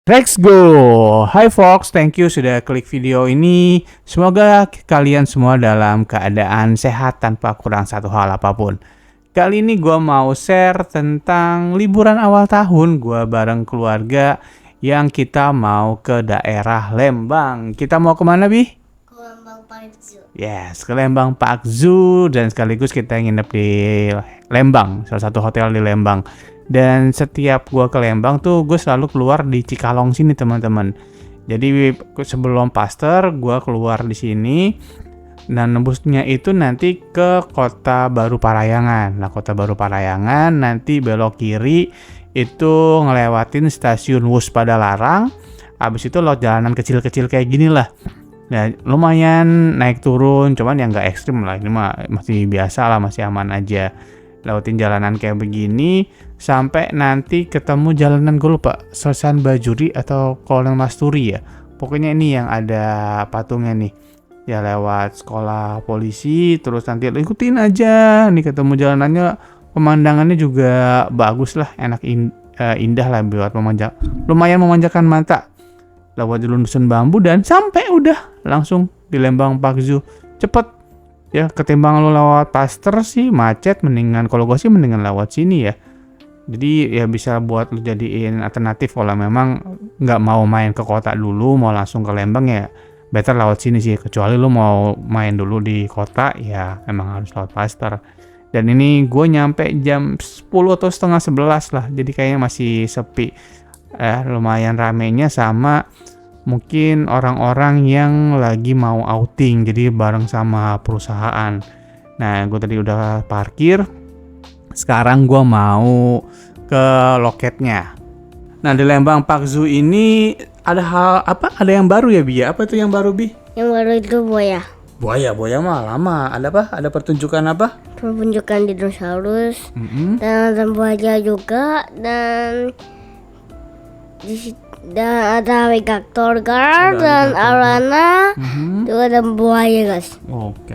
Let's go! Hai Fox, thank you sudah klik video ini. Semoga kalian semua dalam keadaan sehat tanpa kurang satu hal apapun. Kali ini gue mau share tentang liburan awal tahun gue bareng keluarga yang kita mau ke daerah Lembang. Kita mau kemana, Bi? Ke Lembang Park Zoo. Yes, ke Lembang Park Zoo dan sekaligus kita nginep di Lembang, salah satu hotel di Lembang. Dan setiap gua ke Lembang tuh gue selalu keluar di Cikalong sini teman-teman. Jadi sebelum Pasteur gua keluar di sini. Nah nembusnya itu nanti ke Kota Baru Parahyangan. Nah Kota Baru Parahyangan nanti belok kiri itu ngelewatin stasiun Wus Padalarang. Habis itu lewat jalanan kecil-kecil kayak gini lah. Ya lumayan naik turun, cuman yang nggak ekstrim lah. Ini mah masih biasa lah, masih aman aja. Lewatin jalanan kayak begini sampai nanti ketemu jalanan, gue lupa Sersan Bajuri atau Kolonel Masturi ya, pokoknya ini yang ada patungnya nih ya. Lewat sekolah polisi terus nanti ikutin aja nih, ketemu jalanannya, pemandangannya juga bagus lah, enak indah lah buat memanjang, lumayan memanjakan mata. Lewat jalur dusun bambu dan sampai udah langsung di Lembang Park Zoo. Cepet ya, ketimbang lo lewat Pasteur sih macet, mendingan kalau gue sih mendingan lewat sini ya. Jadi ya bisa buat lo jadiin alternatif kalau memang nggak mau main ke kota dulu, mau langsung ke Lembang ya better lewat sini sih. Kecuali lo mau main dulu di kota ya emang harus lewat Pasteur. Dan ini gue nyampe jam 10 atau setengah 11 lah, jadi kayaknya masih sepi. Lumayan ramenya sama mungkin orang-orang yang lagi mau outing, jadi bareng sama perusahaan. Nah, gue tadi udah parkir. Sekarang gue mau ke loketnya. Nah, di Lembang Park Zoo ini ada hal apa? Ada yang baru ya, Bi? Apa tuh yang baru, Bi? Yang baru itu buaya. Buaya mah lama. Ada apa? Ada pertunjukan apa? Pertunjukan dinosaurus. Dan ada buaya juga. Dan ada alligator guard dan arana. Juga ada buaya, guys. Oke.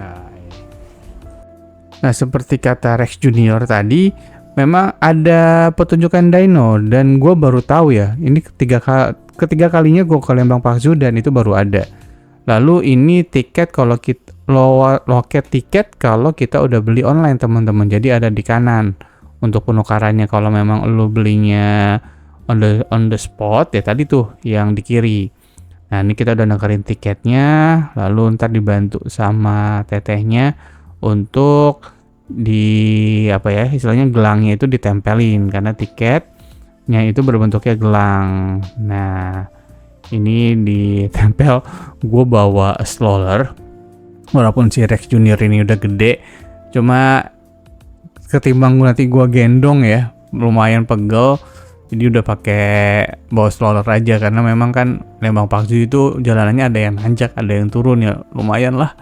Nah, seperti kata Rex Junior tadi, memang ada pertunjukan dino dan gue baru tahu ya. Ini ketiga kalinya gue ke Lembang Park Zoo dan itu baru ada. Lalu ini tiket kalau kita loket tiket kalau kita udah beli online teman-teman. Jadi ada di kanan untuk penukarannya. Kalau memang lo belinya on the spot ya tadi tuh yang di kiri. Nah ini kita udah nukerin tiketnya, lalu ntar dibantu sama tetehnya untuk di apa ya istilahnya gelangnya itu ditempelin karena tiketnya itu berbentuknya gelang. Nah ini ditempel. Gue bawa stroller walaupun si Rex Junior ini udah gede, cuma ketimbang nanti gue gendong ya lumayan pegel, jadi udah pakai bawa stroller aja karena memang kan Lembang Park Zoo itu jalanannya ada yang nanjak ada yang turun ya, lumayan lah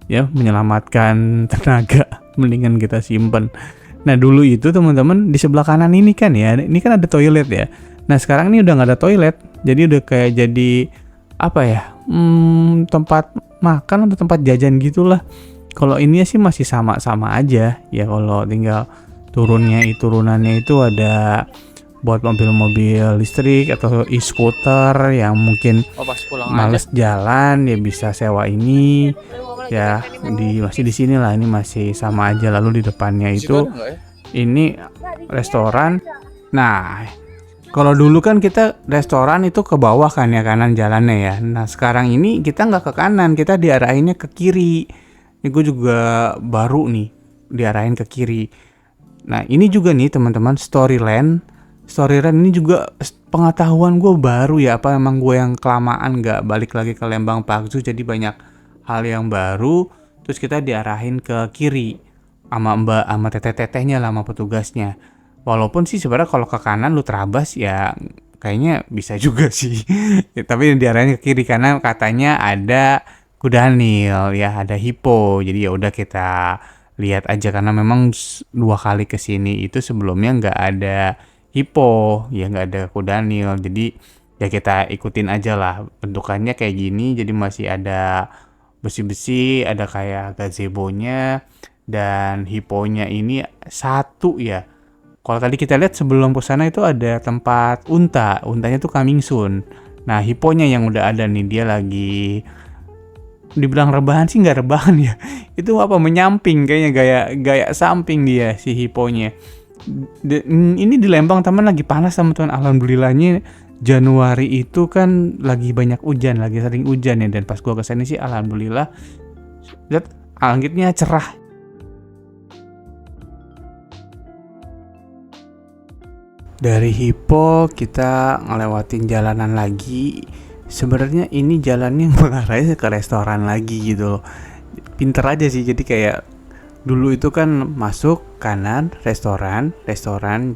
ya menyelamatkan tenaga, mendingan kita simpen. Nah dulu itu teman-teman di sebelah kanan ini kan ya, ini kan ada toilet ya. Nah sekarang ini udah nggak ada toilet, jadi udah kayak jadi apa ya, tempat makan atau tempat jajan gitulah. Kalau ini sih masih sama-sama aja ya, kalau tinggal turunannya itu ada buat mobil-mobil listrik atau e-scooter yang mungkin males jalan ya bisa sewa ini ya. Masih di sini lah, ini masih sama aja. Lalu di depannya itu ini restoran. Nah kalau dulu kan kita restoran itu ke bawah kan ya, kanan jalannya ya. Nah sekarang ini kita nggak ke kanan, kita diarahinnya ke kiri. Ini gue juga baru nih diarahin ke kiri. Nah ini juga nih teman-teman Storyland ini juga pengetahuan gue baru ya, apa emang gue yang kelamaan gak balik lagi ke Lembang Park Zoo, jadi banyak hal yang baru. Terus kita diarahin ke kiri sama mbak, sama teteh-tetehnya lah, sama petugasnya. Walaupun sih sebenarnya kalau ke kanan lu terabas ya kayaknya bisa juga sih ya, tapi diarahin ke kiri karena katanya ada kuda nil ya, ada hippo. Jadi ya udah kita lihat aja karena memang 2 kali kesini itu sebelumnya nggak ada hippo ya, nggak ada kuda nil, jadi ya kita ikutin aja lah. Bentukannya kayak gini, jadi masih ada besi-besi, ada kayak gazebo-nya, dan hipponya ini satu ya. Kalau tadi kita lihat sebelum ke sana itu ada tempat untanya tuh coming soon. Nah, hiponya yang udah ada nih, dia lagi dibilang rebahan sih nggak rebahan ya. Itu apa, menyamping kayaknya, gaya samping dia si hiponya. Ini di Lembang teman lagi panas teman-teman. Alhamdulillahnya Januari itu kan lagi banyak hujan, lagi sering hujan ya, dan pas gua kesini sih alhamdulillah lihat langitnya cerah. Dari Hipo kita ngelewatin jalanan lagi. Sebenarnya ini jalannya mengarahnya ke restoran lagi gitu loh. Pinter aja sih, jadi kayak dulu itu kan masuk kanan restoran.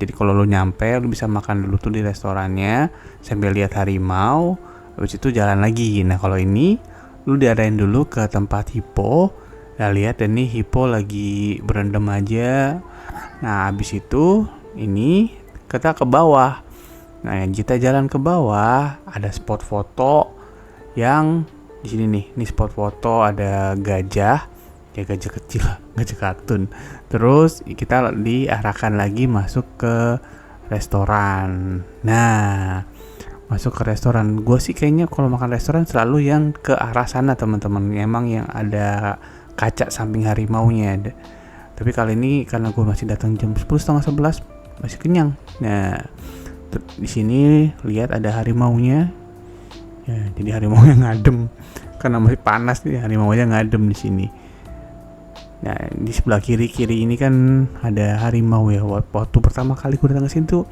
Jadi kalau lu nyampe lu bisa makan dulu tuh di restorannya sambil lihat harimau. Habis itu jalan lagi. Nah kalau ini lu diarahin dulu ke tempat hipo. Nah lihat dan nih hipo lagi berendam aja. Nah habis itu ini kita ke bawah. Nah kita jalan ke bawah ada spot foto yang di sini nih. Ini spot foto ada gajah. Ya gajah kecil, gajah kartun. Terus kita diarahkan lagi masuk ke restoran. Nah, masuk ke restoran. Gue sih kayaknya kalau makan restoran selalu yang ke arah sana teman-teman. Emang yang ada kaca samping harimaunya. Tapi kali ini karena gue masih datang jam 10 setengah 11 masih kenyang. Nah, di sini lihat ada harimaunya. Ya, jadi harimaunya ngadem karena masih panas nih, harimaunya ngadem di sini. Nah di sebelah kiri ini kan ada harimau ya. Waktu pertama kali gue datang ke sini tuh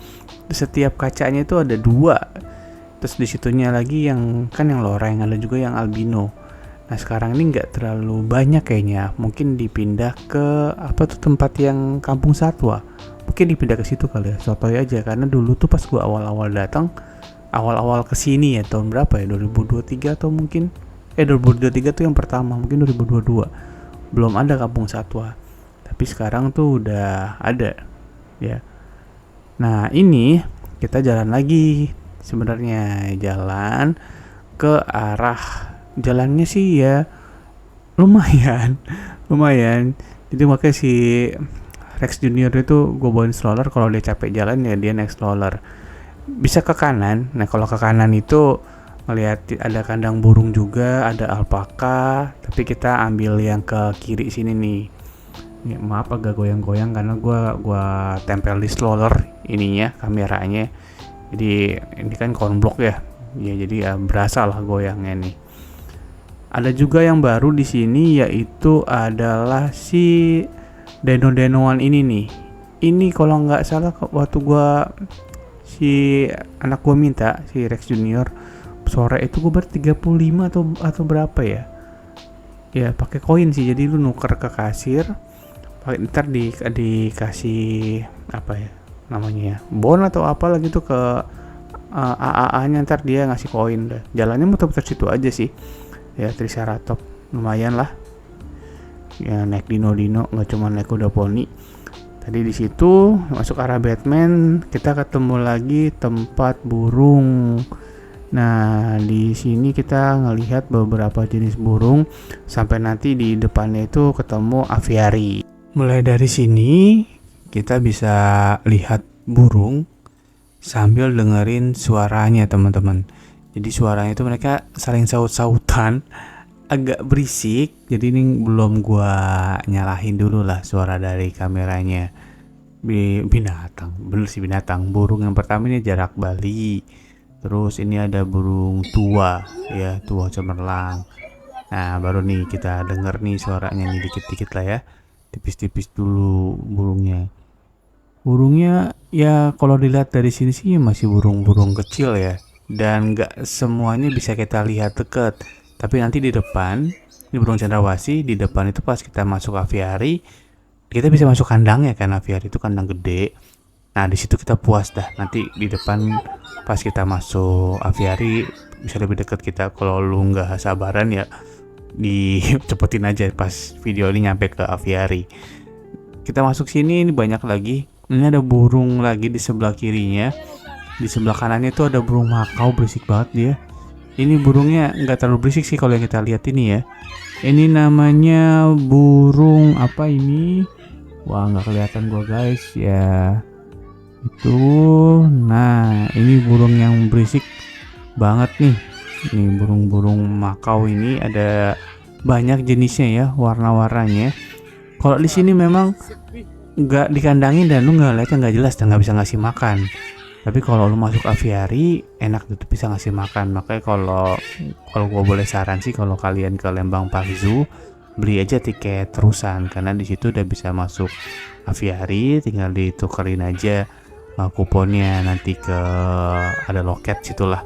setiap kacanya itu ada 2. Terus di situnya lagi yang kan yang loreng, ada juga yang albino. Nah sekarang ini nggak terlalu banyak kayaknya. Mungkin dipindah ke apa tuh tempat yang kampung satwa. Mungkin dipindah ke situ kali ya. Sotoy aja karena dulu tuh pas gue awal-awal datang, awal-awal kesini ya tahun berapa ya, 2023 atau mungkin 2023 tuh yang pertama, mungkin 2022 belum ada kampung satwa, tapi sekarang tuh udah ada ya. Nah ini kita jalan lagi, sebenarnya jalan ke arah jalannya sih ya lumayan. Jadi makanya si Rex Junior itu gue bawain stroller, kalau dia capek jalan ya dia naik stroller. Bisa ke kanan. Nah kalau ke kanan itu melihat ada kandang burung juga, ada alpaka, tapi kita ambil yang ke kiri sini nih. Ini, maaf agak goyang-goyang karena gua tempel di stroller ininya, kameranya. Jadi ini kan konblok ya. Ya jadi ya berasa lah goyangnya nih. Ada juga yang baru di sini yaitu adalah si deno-denoan ini nih. Ini kalau nggak salah waktu si anak gua minta, si Rex Junior sore itu gue 35 atau berapa ya pakai koin sih, jadi lu nuker ke kasir, ntar dikasih apa ya namanya ya, bon atau apalah gitu ke AAA nya, ntar dia ngasih koin. Jalannya muter-muter situ aja sih ya, Triceratops lumayan lah ya, naik dino nggak cuma naik kuda poni. Tadi di situ masuk arah Batman kita ketemu lagi tempat burung. Nah, di sini kita ngelihat beberapa jenis burung sampai nanti di depannya itu ketemu aviary. Mulai dari sini kita bisa lihat burung sambil dengerin suaranya teman-teman. Jadi suaranya itu mereka saling saut-sautan, agak berisik. Jadi ini belum gua nyalahin dulu lah suara dari kameranya. Binatang, bener sih binatang. Burung yang pertama ini jarak Bali. Terus ini ada burung tua ya, tua cemerlang. Nah baru nih kita denger nih suaranya nih dikit-dikit lah ya, tipis-tipis dulu burungnya. Burungnya ya kalau dilihat dari sini sih masih burung-burung kecil ya, dan nggak semuanya bisa kita lihat deket. Tapi nanti di depan, ini burung cendrawasih, di depan itu pas kita masuk aviary, kita bisa masuk kandangnya kan, aviary itu kandang gede. Nah di situ kita puas dah. Nanti di depan pas kita masuk aviary bisa lebih dekat kita. Kalau lu nggak sabaran ya dicepetin aja pas video ini nyampe ke aviary. Kita masuk sini, ini banyak lagi. Ini ada burung lagi di sebelah kirinya. Di sebelah kanannya itu ada burung makau, berisik banget dia. Ini burungnya nggak terlalu berisik sih kalau yang kita lihat ini ya. Ini namanya burung apa ini? Wah nggak kelihatan gua guys ya. Itu. Nah, ini burung yang berisik banget nih. Ini burung-burung makau ini ada banyak jenisnya ya, warna-warnanya. Kalau di sini memang nggak dikandangin dan lu nggak lihatnya nggak jelas dan nggak bisa ngasih makan. Tapi kalau lu masuk aviari enak tuh bisa ngasih makan. Makanya kalau gue boleh saran sih, kalau kalian ke Lembang Park Zoo, beli aja tiket terusan karena di situ udah bisa masuk aviari, tinggal ditukerin aja kuponnya nanti ke ada loket situlah,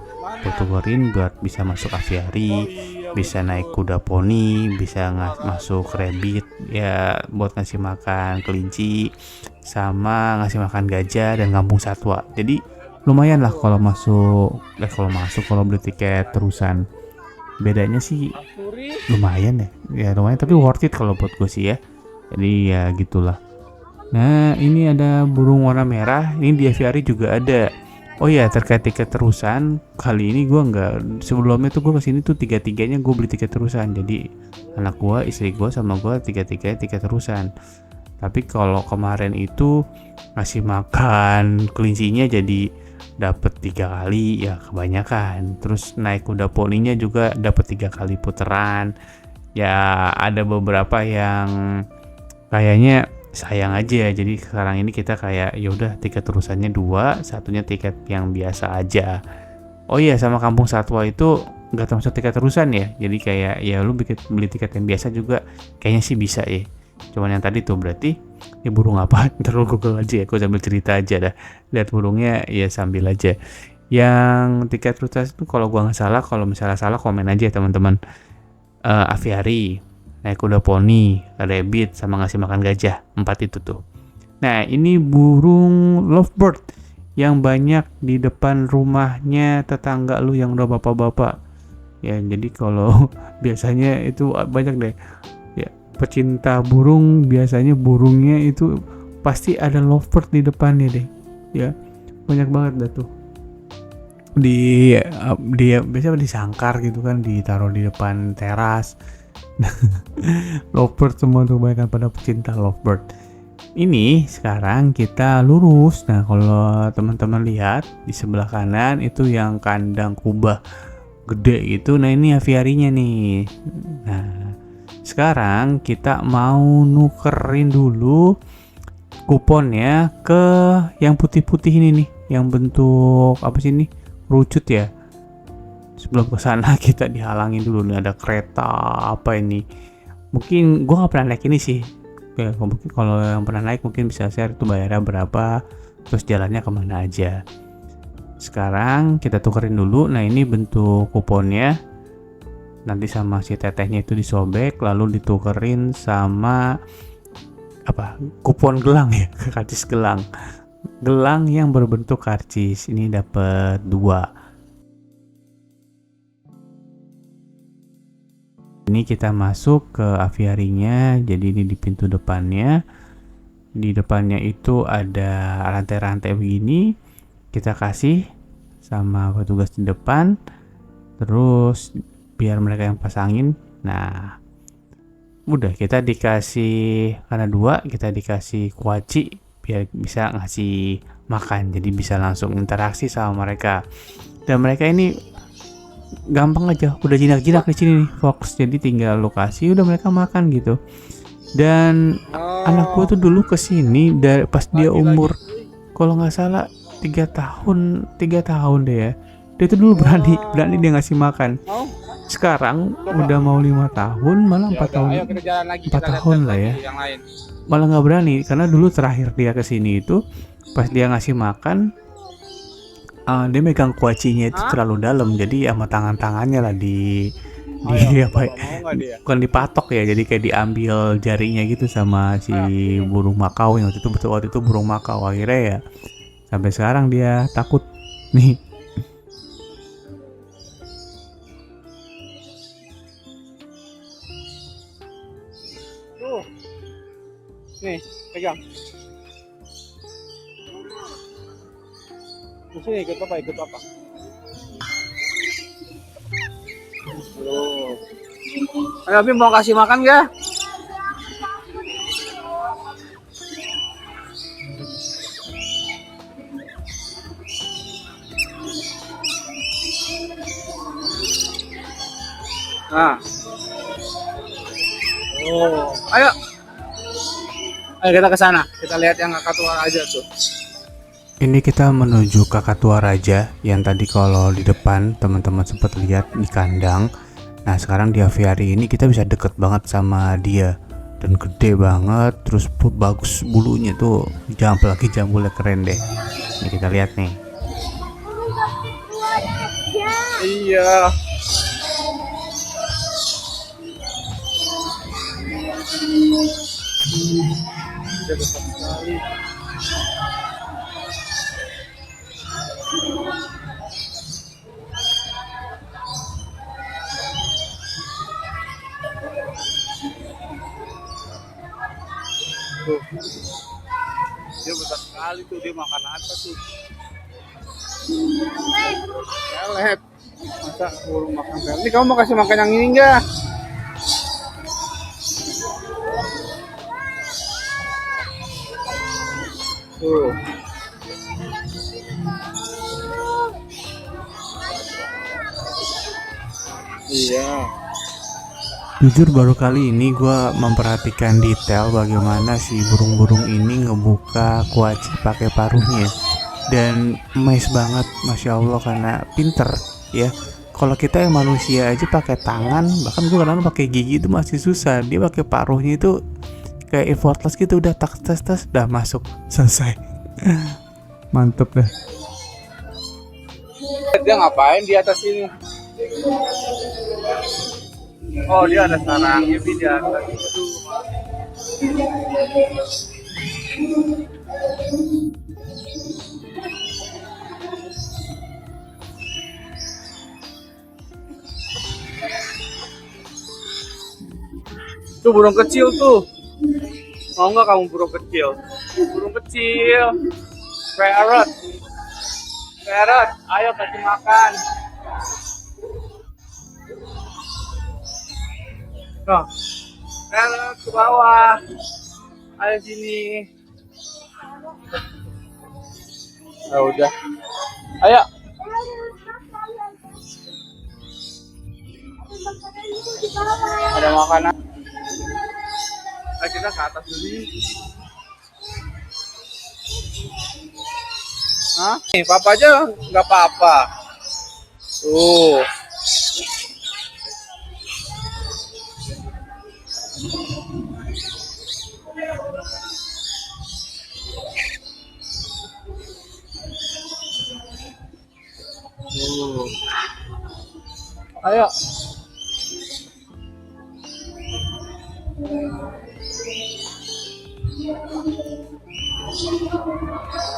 tukerin buat bisa masuk aviari, bisa naik kuda poni, bisa masuk rabbit ya buat ngasih makan kelinci, sama ngasih makan gajah dan kampung satwa. Jadi lumayan lah kalau kalau beli tiket terusan. Bedanya sih lumayan ya lumayan tapi worth it kalau buat gue sih ya. Jadi ya gitulah. Nah, ini ada burung warna merah. Ini di aviari juga ada. Oh ya, terkait tiket terusan, kali ini gue nggak, sebelumnya tuh gue kesini tuh tiga-tiganya gue beli tiket terusan. Jadi anak gue, istri gue, sama gue tiga-tiganya tiket terusan. Tapi kalau kemarin itu ngasih makan kelincinya jadi dapat 3 kali ya kebanyakan. Terus naik kuda poninya juga dapat 3 kali putaran. Ya ada beberapa yang kayaknya sayang aja, jadi sekarang ini kita kayak ya udah tiket terusannya 2, satunya tiket yang biasa aja. Oh iya, sama kampung satwa itu nggak termasuk tiket terusan ya, jadi kayak ya lu beli tiket yang biasa juga kayaknya sih bisa ya. Cuman yang tadi tuh berarti ya burung apa? Ntar lu google aja ya, aku sambil cerita aja dah, lihat burungnya ya sambil aja. Yang tiket terusan itu kalau gua nggak salah, kalau misalnya salah komen aja ya teman-teman. Aviari, naik kuda poni, rabbit, sama ngasih makan gajah. 4 itu tuh. Nah, ini burung lovebird yang banyak di depan rumahnya tetangga lu yang udah bapak-bapak. Ya, jadi kalau biasanya itu banyak deh. Ya, pecinta burung biasanya burungnya itu pasti ada lovebird di depannya deh. Ya, banyak banget dah tuh. Dia biasanya disangkar gitu kan, ditaruh di depan teras. Lovebird semua tuh, banyak pada pecinta lovebird. Ini sekarang kita lurus. Nah, kalau teman-teman lihat di sebelah kanan itu yang kandang kubah gede gitu. Nah, ini aviarinya nih. Nah, sekarang kita mau nukerin dulu kuponnya ke yang putih-putih ini nih, yang bentuk apa sih ini? Rucut ya. Sebelum ke sana kita dihalangin dulu nih, ada kereta apa ini. Mungkin gua nggak pernah naik ini sih. Ya, mungkin kalau yang pernah naik mungkin bisa share itu bayarnya berapa, terus jalannya kemana aja. Sekarang kita tukerin dulu. Nah, ini bentuk kuponnya. Nanti sama si tetehnya itu disobek, lalu ditukerin sama apa? Kupon gelang ya, karcis gelang. Gelang yang berbentuk karcis. Ini dapat 2. Ini kita masuk ke aviarinya. Jadi ini di pintu depannya. Di depannya itu ada rantai-rantai begini. Kita kasih sama petugas di depan. Terus biar mereka yang pasangin. Nah, udah kita dikasih, karena 2 kita dikasih kuaci biar bisa ngasih makan. Jadi bisa langsung interaksi sama mereka. Dan mereka ini gampang aja, udah jinak-jinak di sini nih Fox, jadi tinggal lokasi udah mereka makan gitu. Dan anak gue tuh dulu kesini dari pas dia umur kalau nggak salah 3 tahun deh ya, dia tuh dulu berani dia ngasih makan. Sekarang udah mau 5 tahun, malah 4 tahun, 4 tahun lah ya, malah nggak berani karena dulu terakhir dia kesini itu pas dia ngasih makan, dia megang kuacinya itu terlalu dalam, jadi sama tangannya lah di apa bukan dipatok ya, jadi kayak diambil jarinya gitu sama si burung makau yang waktu itu burung makau. Akhirnya ya sampai sekarang dia takut nih. Nih, pegang. Di sini ikut papa. Ayo, Bim, mau kasih makan gak? Nah. Oh, ayo. Ayo kita ke sana. Kita lihat yang kakak tua aja tuh. Ini kita menuju Kakak Raja yang tadi kalau di depan teman-teman sempat lihat di kandang. Nah sekarang di aviari ini kita bisa deket banget sama dia dan gede banget, terus bagus bulunya tuh, apalagi jambulnya keren deh. Ini kita lihat nih. Iya. Dia besar sekali. Tuh. Dia besar sekali tuh, dia makan apa tuh? Pelet. Masa burung makan pelet? Ini kamu mau kasih makan yang ini enggak? Tuh. Iya. Jujur baru kali ini gue memperhatikan detail bagaimana si burung-burung ini ngebuka kuaci pakai paruhnya, dan amazed banget, masya Allah, karena pinter ya. Kalau kita yang manusia aja pakai tangan, bahkan gue kadang pakai gigi itu masih susah, dia pakai paruhnya itu kayak effortless gitu, udah tes udah masuk, selesai. Mantep dah. Dia ngapain di atas ini? Oh, dia ada sarangnya di atas itu. Tuh burung kecil tuh. Mau nggak kamu burung kecil? Burung kecil. Parrot. Parrot, ayo kasih makan. Noh, parrot ke bawah. Ayo sini. Nah, udah. Ayo. Ada makanan. Ayo kita ke atas dulu. Hah? Nih, papa aja nggak apa-apa. Tuh. Ayo.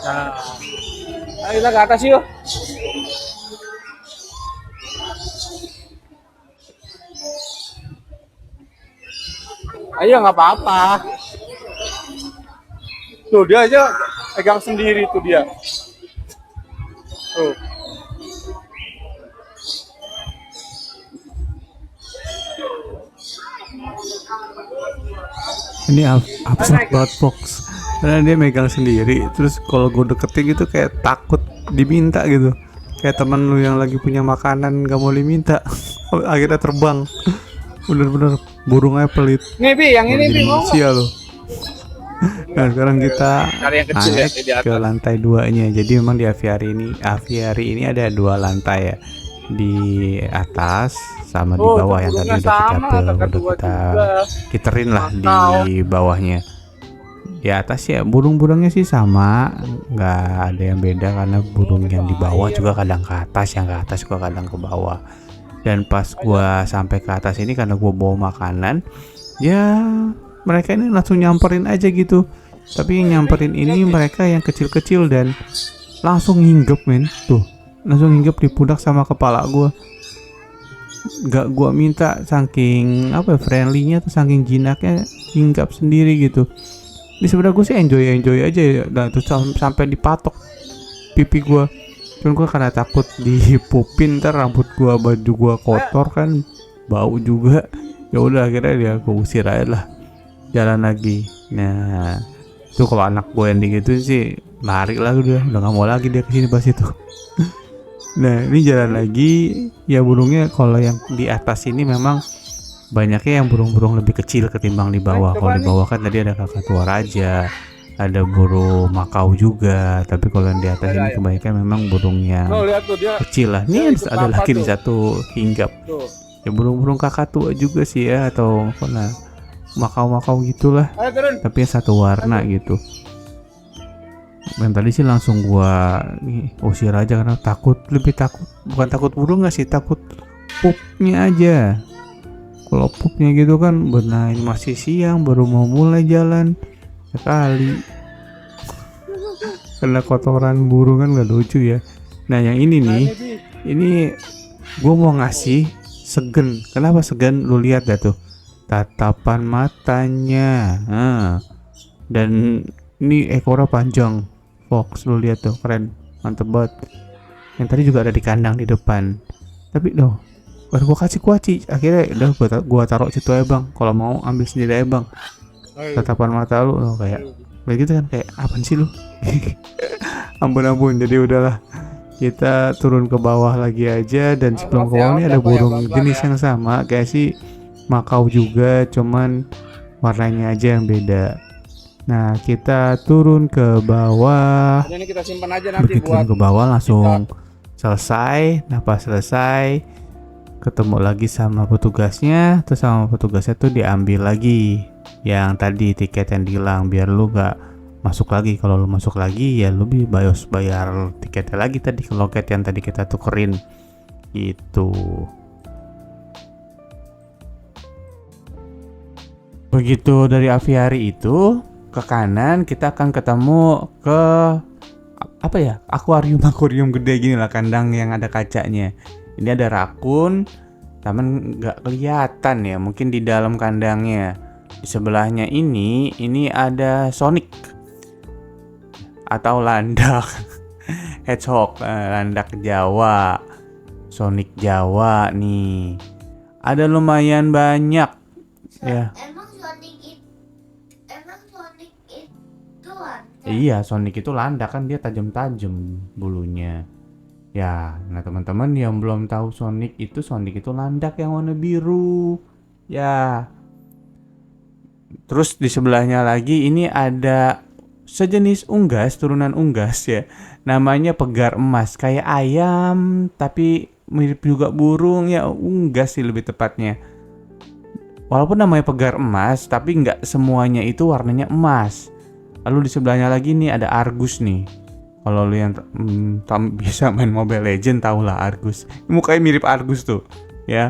Nah, ayo kita ke atas yuk. Ayo, nggak apa-apa. Tuh dia aja pegang sendiri tuh dia. Tuh. Ini absurd banget Fox, karena dia megang sendiri, terus kalau gue deketin gitu kayak takut diminta gitu, kayak temen lu yang lagi punya makanan gak mau diminta akhirnya terbang. Bener-bener burungnya pelit. Nih Bi, yang ini Bi mau manusia lo. Nah sekarang kita cari yang kecil ya, di naik atas. ke lantai 2-nya. Jadi memang di aviari ini ada 2 lantai ya, di atas sama di bawah yang tadi udah kita kiterin lah di bawahnya. Di atas ya burung-burungnya sih sama, nggak ada yang beda, karena burung yang di bawah juga kadang ke atas, yang ke atas juga kadang ke bawah. Dan pas gua sampai ke atas ini karena gua bawa makanan, ya mereka ini langsung nyamperin aja gitu. Tapi yang nyamperin ini mereka yang kecil-kecil dan langsung hinggap men, tuh langsung hinggap di pundak sama kepala gua. Gak gua minta, saking apa friendly-nya tuh, saking jinaknya hinggap sendiri gitu. Di sebelah gue sih enjoy aja ya. Nah terus sampai dipatok pipi gue, cuman gue karena takut dipupin ntar rambut gue, baju gue kotor kan, bau juga. Ya udah akhirnya dia gue usir aja lah, jalan lagi. Nah itu kalau anak gue yang gitu sih lari lah, udah nggak mau lagi dia kesini pas itu. Nah, ini jalan lagi. Ya burungnya kalau yang di atas ini memang banyaknya yang burung-burung lebih kecil ketimbang di bawah. Kalau di bawah kan tadi ada kakatua raja, ada burung makau juga. Tapi kalau yang di atas ini kebanyakan memang burung yang lihat tuh dia. kecil lah. Nih ada lagi di satu hinggap. Tuh. Ya burung-burung kakatua juga sih ya, atau mana makau-makau gitulah. Ayo turun. Tapi yang satu warna gitu. Yang tadi sih langsung gua usir aja karena lebih takut, bukan takut burung nggak sih, takut pupnya aja. Kalau pupnya gitu kan benar masih siang baru mau mulai jalan sekali kena kotoran burung kan nggak lucu ya. Nah yang ini nih, ini gua mau ngasih segen. Kenapa segen? Lu lihat dah tuh tatapan matanya. Dan ini ekornya panjang. Fox, lu lihat tuh, keren, mantep banget. Yang tadi juga ada di kandang di depan. Tapi loh, baru gua kasih kuaci, akhirnya udah gua taruh situ aja bang. Kalau mau ambil sendiri aja bang. Tatapan mata lu loh, kayak begitu kan, kayak apaan sih lu? Ampun. Jadi udahlah, kita turun ke bawah lagi aja. Dan sebelum ke bawah ini ada burung jenis yang sama, kayak si makau juga, cuman warnanya aja yang beda. Nah, kita turun ke bawah. Ini kita simpan aja nanti Begitu buat ke bawah langsung selesai. Nah, pas selesai ketemu lagi sama petugasnya. Terus sama petugasnya tuh diambil lagi yang tadi tiket yang hilang, biar lu gak masuk lagi. Kalau lu masuk lagi ya lu bayar tiketnya lagi tadi ke loket yang tadi kita tukerin. Itu. Begitu dari aviari itu ke kanan kita akan ketemu ke apa ya, akuarium gede gini lah, kandang yang ada kacanya. Ini ada rakun, taman nggak kelihatan ya, mungkin di dalam kandangnya. Di sebelahnya ini ada Sonic atau landak hedgehog, landak Jawa, Sonic Jawa nih. Ada lumayan banyak ya. Iya, Sonic itu landak kan, dia tajam-tajam bulunya. Ya, nah teman-teman yang belum tahu Sonic itu landak yang warna biru. Ya. Terus di sebelahnya lagi ini ada sejenis unggas, turunan unggas ya. Namanya pegar emas, kayak ayam tapi mirip juga burung ya, unggas sih lebih tepatnya. Walaupun namanya pegar emas, tapi nggak semuanya itu warnanya emas. Lalu di sebelahnya lagi nih ada Argus nih. Kalau lu yang bisa main Mobile Legend tau lah Argus. Mukanya mirip Argus tuh, ya.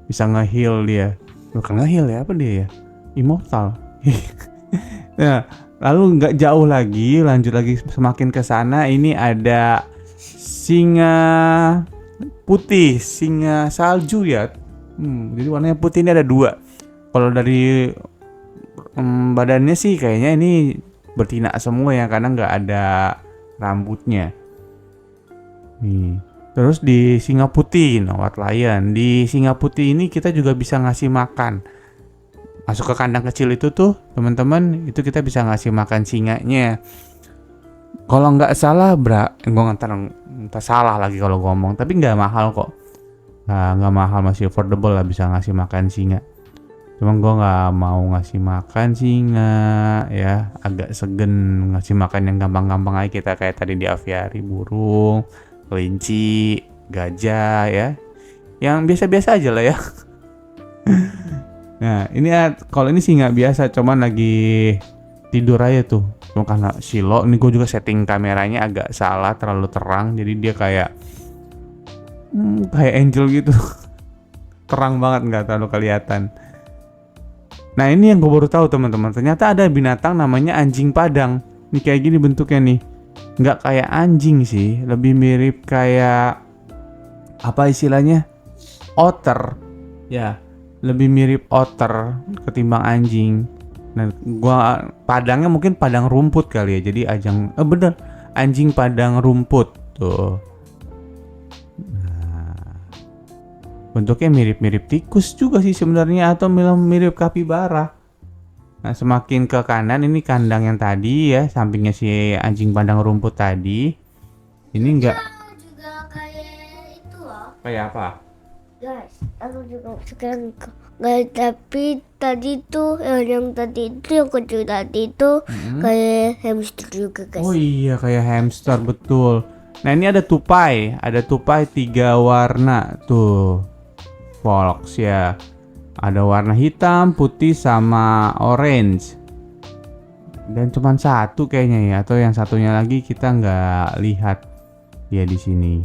Bisa nge-heal dia. Bukan nge-heal ya, apa dia ya? Immortal. Nah, lalu nggak jauh lagi, lanjut lagi semakin ke sana. Ini ada singa putih, singa salju ya. Jadi warnanya putih, ini ada dua. Kalau dari badannya sih kayaknya ini betina semua ya, karena nggak ada rambutnya. Nih. Terus di singa putih, White Lion. Di singa putih ini kita juga bisa ngasih makan. Masuk ke kandang kecil itu tuh, teman-teman, itu kita bisa ngasih makan singanya. Kalau nggak salah, gue ntar salah lagi kalau ngomong, tapi nggak mahal kok. Nggak mahal, masih affordable lah, bisa ngasih makan singa. Cuman gue nggak mau ngasih makan singa ya, agak segen ngasih makan yang gampang-gampang aja kita, kayak tadi di aviari, burung, kelinci, gajah ya, yang biasa-biasa aja lah ya. Nah ini kalau ini singa biasa, cuman lagi tidur aja tuh. Cuma karena silo, ini gue juga setting kameranya agak salah, terlalu terang, jadi dia kayak angel gitu. Terang banget, nggak terlalu kelihatan. Nah ini yang gue baru tahu teman-teman, ternyata ada binatang namanya anjing padang. Nih kayak gini bentuknya nih, nggak kayak anjing sih, lebih mirip kayak apa istilahnya, otter ya, lebih mirip otter ketimbang anjing. Nah gua padangnya mungkin padang rumput kali ya, jadi bener anjing padang rumput tuh. Bentuknya mirip-mirip tikus juga sih sebenarnya, atau mirip kapibara. Nah semakin ke kanan ini kandang yang tadi ya, sampingnya si anjing padang rumput tadi. Ini enggak juga kayak kayak apa? Guys, aku juga sekarang guys, tapi tadi tuh yang tadi itu yang kecil tadi itu kayak hamster juga guys. Oh iya, kayak hamster, betul. Nah ini ada tupai 3 warna tuh, Volks ya. Ada warna hitam, putih, sama orange. Dan cuman satu kayaknya ya, atau yang satunya lagi kita nggak lihat dia di sini.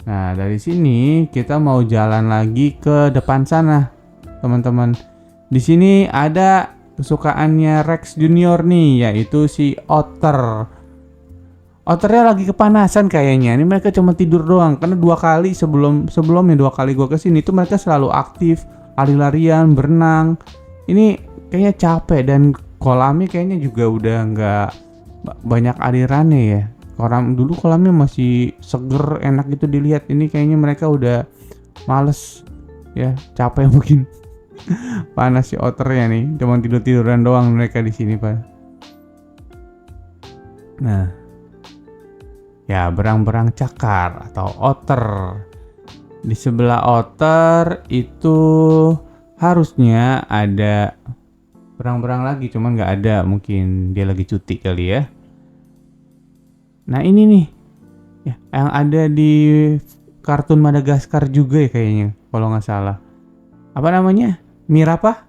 Nah dari sini kita mau jalan lagi ke depan sana, teman-teman. Di sini ada kesukaannya Rex Junior nih, yaitu si otter. Otternya lagi kepanasan kayaknya. Ini mereka cuma tidur doang, karena 2 kali sebelumnya 2 kali gua kesini tuh mereka selalu aktif, lari-larian, berenang. Ini kayaknya capek dan kolamnya kayaknya juga udah nggak banyak alirannya ya. Dulu kolamnya masih seger, enak gitu dilihat. Ini kayaknya mereka udah males ya, capek mungkin. Panas si otternya nih, cuma tiduran doang mereka di sini, Pak. Nah, ya berang-berang cakar atau otter. Di sebelah otter itu harusnya ada berang-berang lagi, cuman nggak ada, mungkin dia lagi cuti kali ya. Nah ini nih ya, yang ada di kartun Madagaskar juga ya kayaknya, kalau nggak salah. Apa namanya? Meerkat.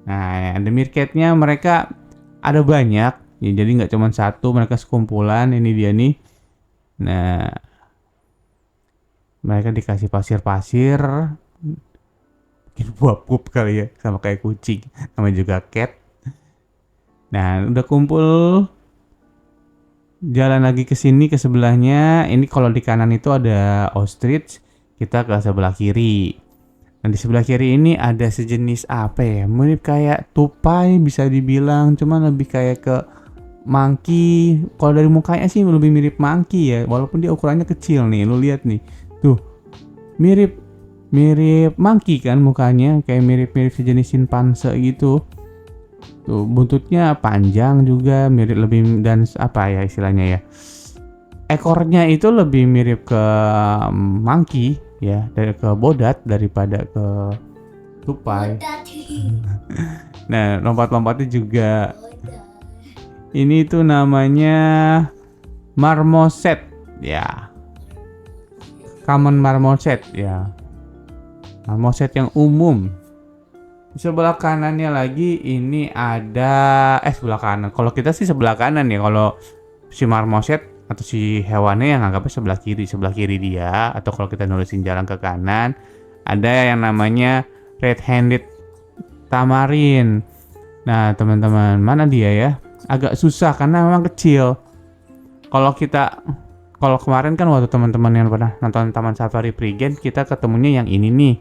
Nah ada meerkatnya, mereka ada banyak ya, jadi nggak cuma satu, mereka sekumpulan. Ini dia nih. Nah mereka dikasih pasir-pasir, mungkin buah pup kali ya, sama kayak kucing, namanya juga cat. Nah, udah kumpul, jalan lagi ke sini, ke sebelahnya. Ini kalau di kanan itu ada ostrich, kita ke sebelah kiri. Nah, di sebelah kiri ini ada sejenis apa ya? Mirip kayak tupai bisa dibilang, cuman lebih kayak ke monkey. Kalau dari mukanya sih lebih mirip monkey ya, walaupun dia ukurannya kecil nih. Lu lihat nih. Tuh. Mirip monkey kan mukanya, kayak mirip sejenis simpanse gitu. Tuh, buntutnya panjang juga, mirip lebih, dan apa ya istilahnya ya, ekornya itu lebih mirip ke monkey ya, dari ke bodat daripada ke tupai. Nah lompat-lompatnya juga, ini tuh namanya marmoset ya, common marmoset ya, marmoset yang umum. Di sebelah kanannya lagi ini ada sebelah kanan. Kalau kita sih sebelah kanan ya. Kalau si marmoset atau si hewannya yang anggapnya sebelah kiri dia. Atau kalau kita nulisin jalan ke kanan, ada yang namanya red-handed tamarin. Nah teman-teman, mana dia ya? Agak susah karena memang kecil. Kalau kemarin kan waktu teman-teman yang pernah nonton Taman Safari Prigen, kita ketemunya yang ini nih.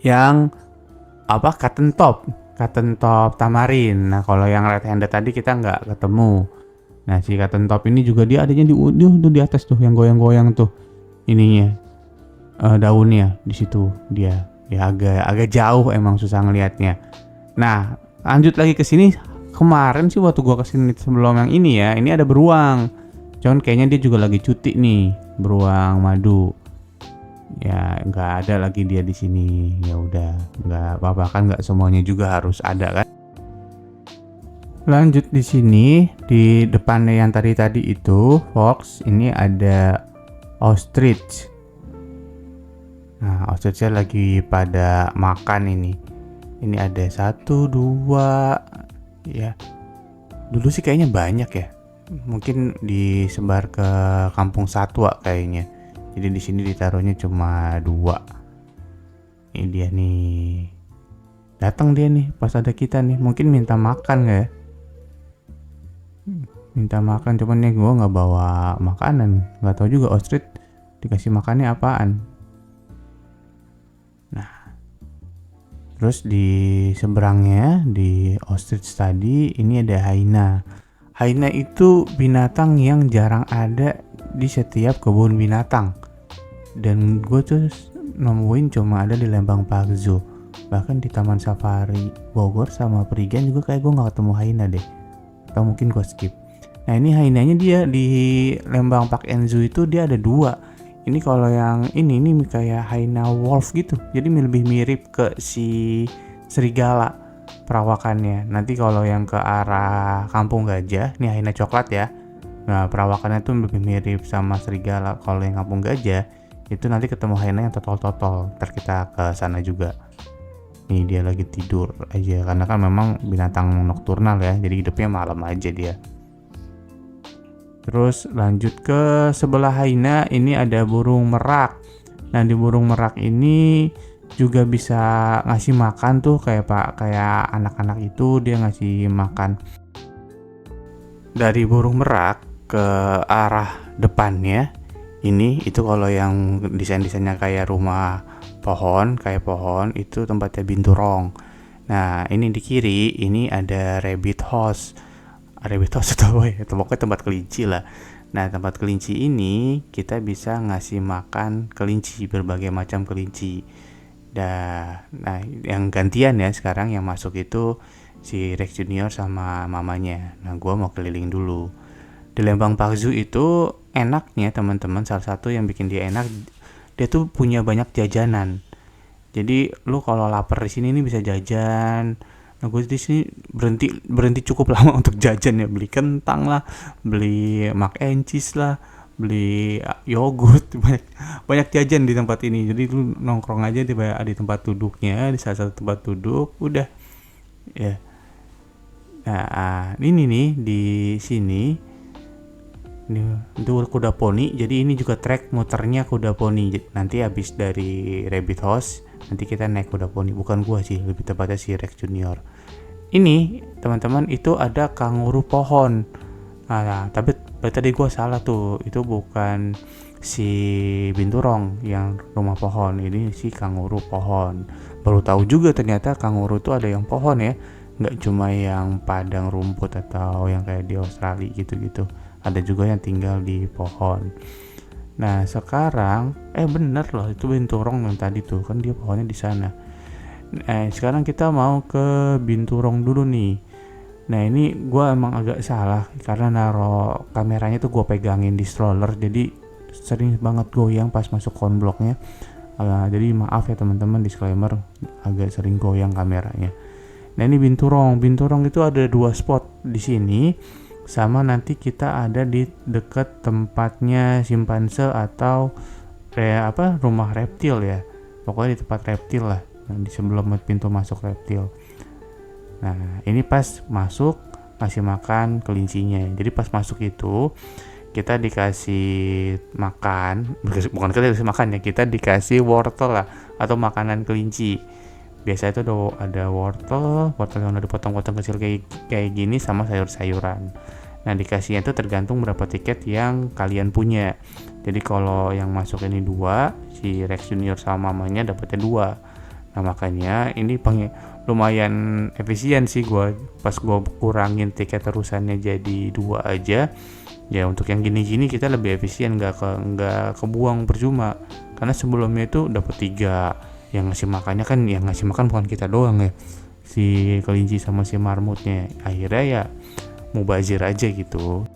Yang apa, cotton top tamarin. Nah kalau yang red handed tadi kita nggak ketemu. Nah si cotton top ini juga dia adanya di atas tuh, yang goyang-goyang tuh ininya, daunnya di situ dia ya, agak jauh, emang susah ngelihatnya. Nah lanjut lagi ke sini. Kemarin sih waktu gua kesini sebelum yang ini ya, ini ada beruang, cuman kayaknya dia juga lagi cuti nih, beruang madu. Ya nggak ada lagi dia di sini. Ya udah, nggak apa-apa kan, nggak semuanya juga harus ada kan. Lanjut di sini, di depannya yang tadi itu fox, ini ada ostrich. Nah ostrichnya lagi pada makan ini. Ini ada 1, 2 ya. Dulu sih kayaknya banyak ya. Mungkin disebar ke kampung satwa kayaknya. Jadi di sini ditaruhnya cuma 2. Ini dia nih. Datang dia nih pas ada kita nih. Mungkin minta makan nggak ya? Minta makan, cuman nih gue nggak bawa makanan. Nggak tahu juga ostrich dikasih makannya apaan. Nah, terus di seberangnya di ostrich tadi ini ada hyena. Hyena itu binatang yang jarang ada di setiap kebun binatang, dan gue tuh nemuin cuma ada di Lembang Park Zoo. Bahkan di Taman Safari Bogor sama Prigen juga kayak gue nggak ketemu hyena deh, atau mungkin gue skip. Nah ini hainanya dia di Lembang Park and Zoo itu dia ada 2. Ini kalau yang ini kayak haina wolf gitu. Jadi lebih mirip ke si serigala perawakannya. Nanti kalau yang ke arah Kampung Gajah, nih haina coklat ya. Nah perawakannya tuh lebih mirip sama serigala. Kalau yang Kampung Gajah itu nanti ketemu haina yang totol-totol. Ntar kita ke sana juga. Nih dia lagi tidur aja karena kan memang binatang nokturnal ya. Jadi hidupnya malam aja dia. Terus lanjut ke sebelah haina, ini ada burung merak. Nah di burung merak ini juga bisa ngasih makan tuh kayak anak-anak itu dia ngasih makan. Dari burung merak ke arah depannya, itu kalau yang desainnya kayak rumah pohon, itu tempatnya binturong. Nah ini di kiri ini ada rabbit house atau apa ya, pokoknya tempat kelinci lah. Nah tempat kelinci ini kita bisa ngasih makan kelinci, berbagai macam kelinci. Nah yang gantian ya sekarang yang masuk itu si Rex Junior sama mamanya. Nah gua mau keliling dulu. Di Lembang Park Zoo itu enaknya teman-teman, salah satu yang bikin dia enak, dia tuh punya banyak jajanan. Jadi lu kalau lapar di sini nih bisa jajan. Nah gue di sini berhenti cukup lama untuk jajan ya, beli kentang lah, beli mac and cheese lah, beli yogurt, banyak jajan di tempat ini. Jadi lu nongkrong aja di tempat duduknya, di salah satu tempat duduk, udah ya. Nah ini nih di sini itu kuda poni. Jadi ini juga trek muternya kuda poni. Nanti habis dari Rabbit House nanti kita naik kuda poni. Bukan gua sih, lebih tepatnya si Rex Junior. Ini teman-teman itu ada kanguru pohon. Nah tapi tadi gua salah tuh, itu bukan si binturong yang rumah pohon, ini si kanguru pohon. Baru tahu juga ternyata kanguru tuh ada yang pohon ya, nggak cuma yang padang rumput atau yang kayak di Australia gitu-gitu. Ada juga yang tinggal di pohon. Nah sekarang bener loh, itu binturong yang tadi tuh kan dia pohonnya di sana. Sekarang kita mau ke binturong dulu nih. Nah ini gue emang agak salah karena naro kameranya tuh gue pegangin di stroller, jadi sering banget goyang pas masuk konbloknya. Jadi maaf ya teman-teman, disclaimer, agak sering goyang kameranya. Nah ini binturong itu ada 2 spot di sini. Sama nanti kita ada di dekat tempatnya simpanse atau rumah reptil ya, pokoknya di tempat reptil lah, di sebelum pintu masuk reptil. Nah ini pas masuk ngasih makan kelincinya. Jadi pas masuk itu kita dikasih makan, bukan kita dikasih makan ya, kita dikasih wortel lah atau makanan kelinci. Biasa itu ada wortel yang udah dipotong-potong kecil kayak gini sama sayur-sayuran. Nah dikasihnya itu tergantung berapa tiket yang kalian punya. Jadi kalau yang masuk ini 2, si Rex Junior sama mamanya dapatnya 2. Nah makanya ini lumayan efisien sih gue. Pas gue kurangin tiket terusannya jadi 2 aja. Ya untuk yang gini-gini kita lebih efisien, nggak kebuang percuma. Karena sebelumnya itu dapat 3. Yang ngasih makan bukan kita doang ya, si kelinci sama si marmutnya. Akhirnya ya mubazir aja gitu.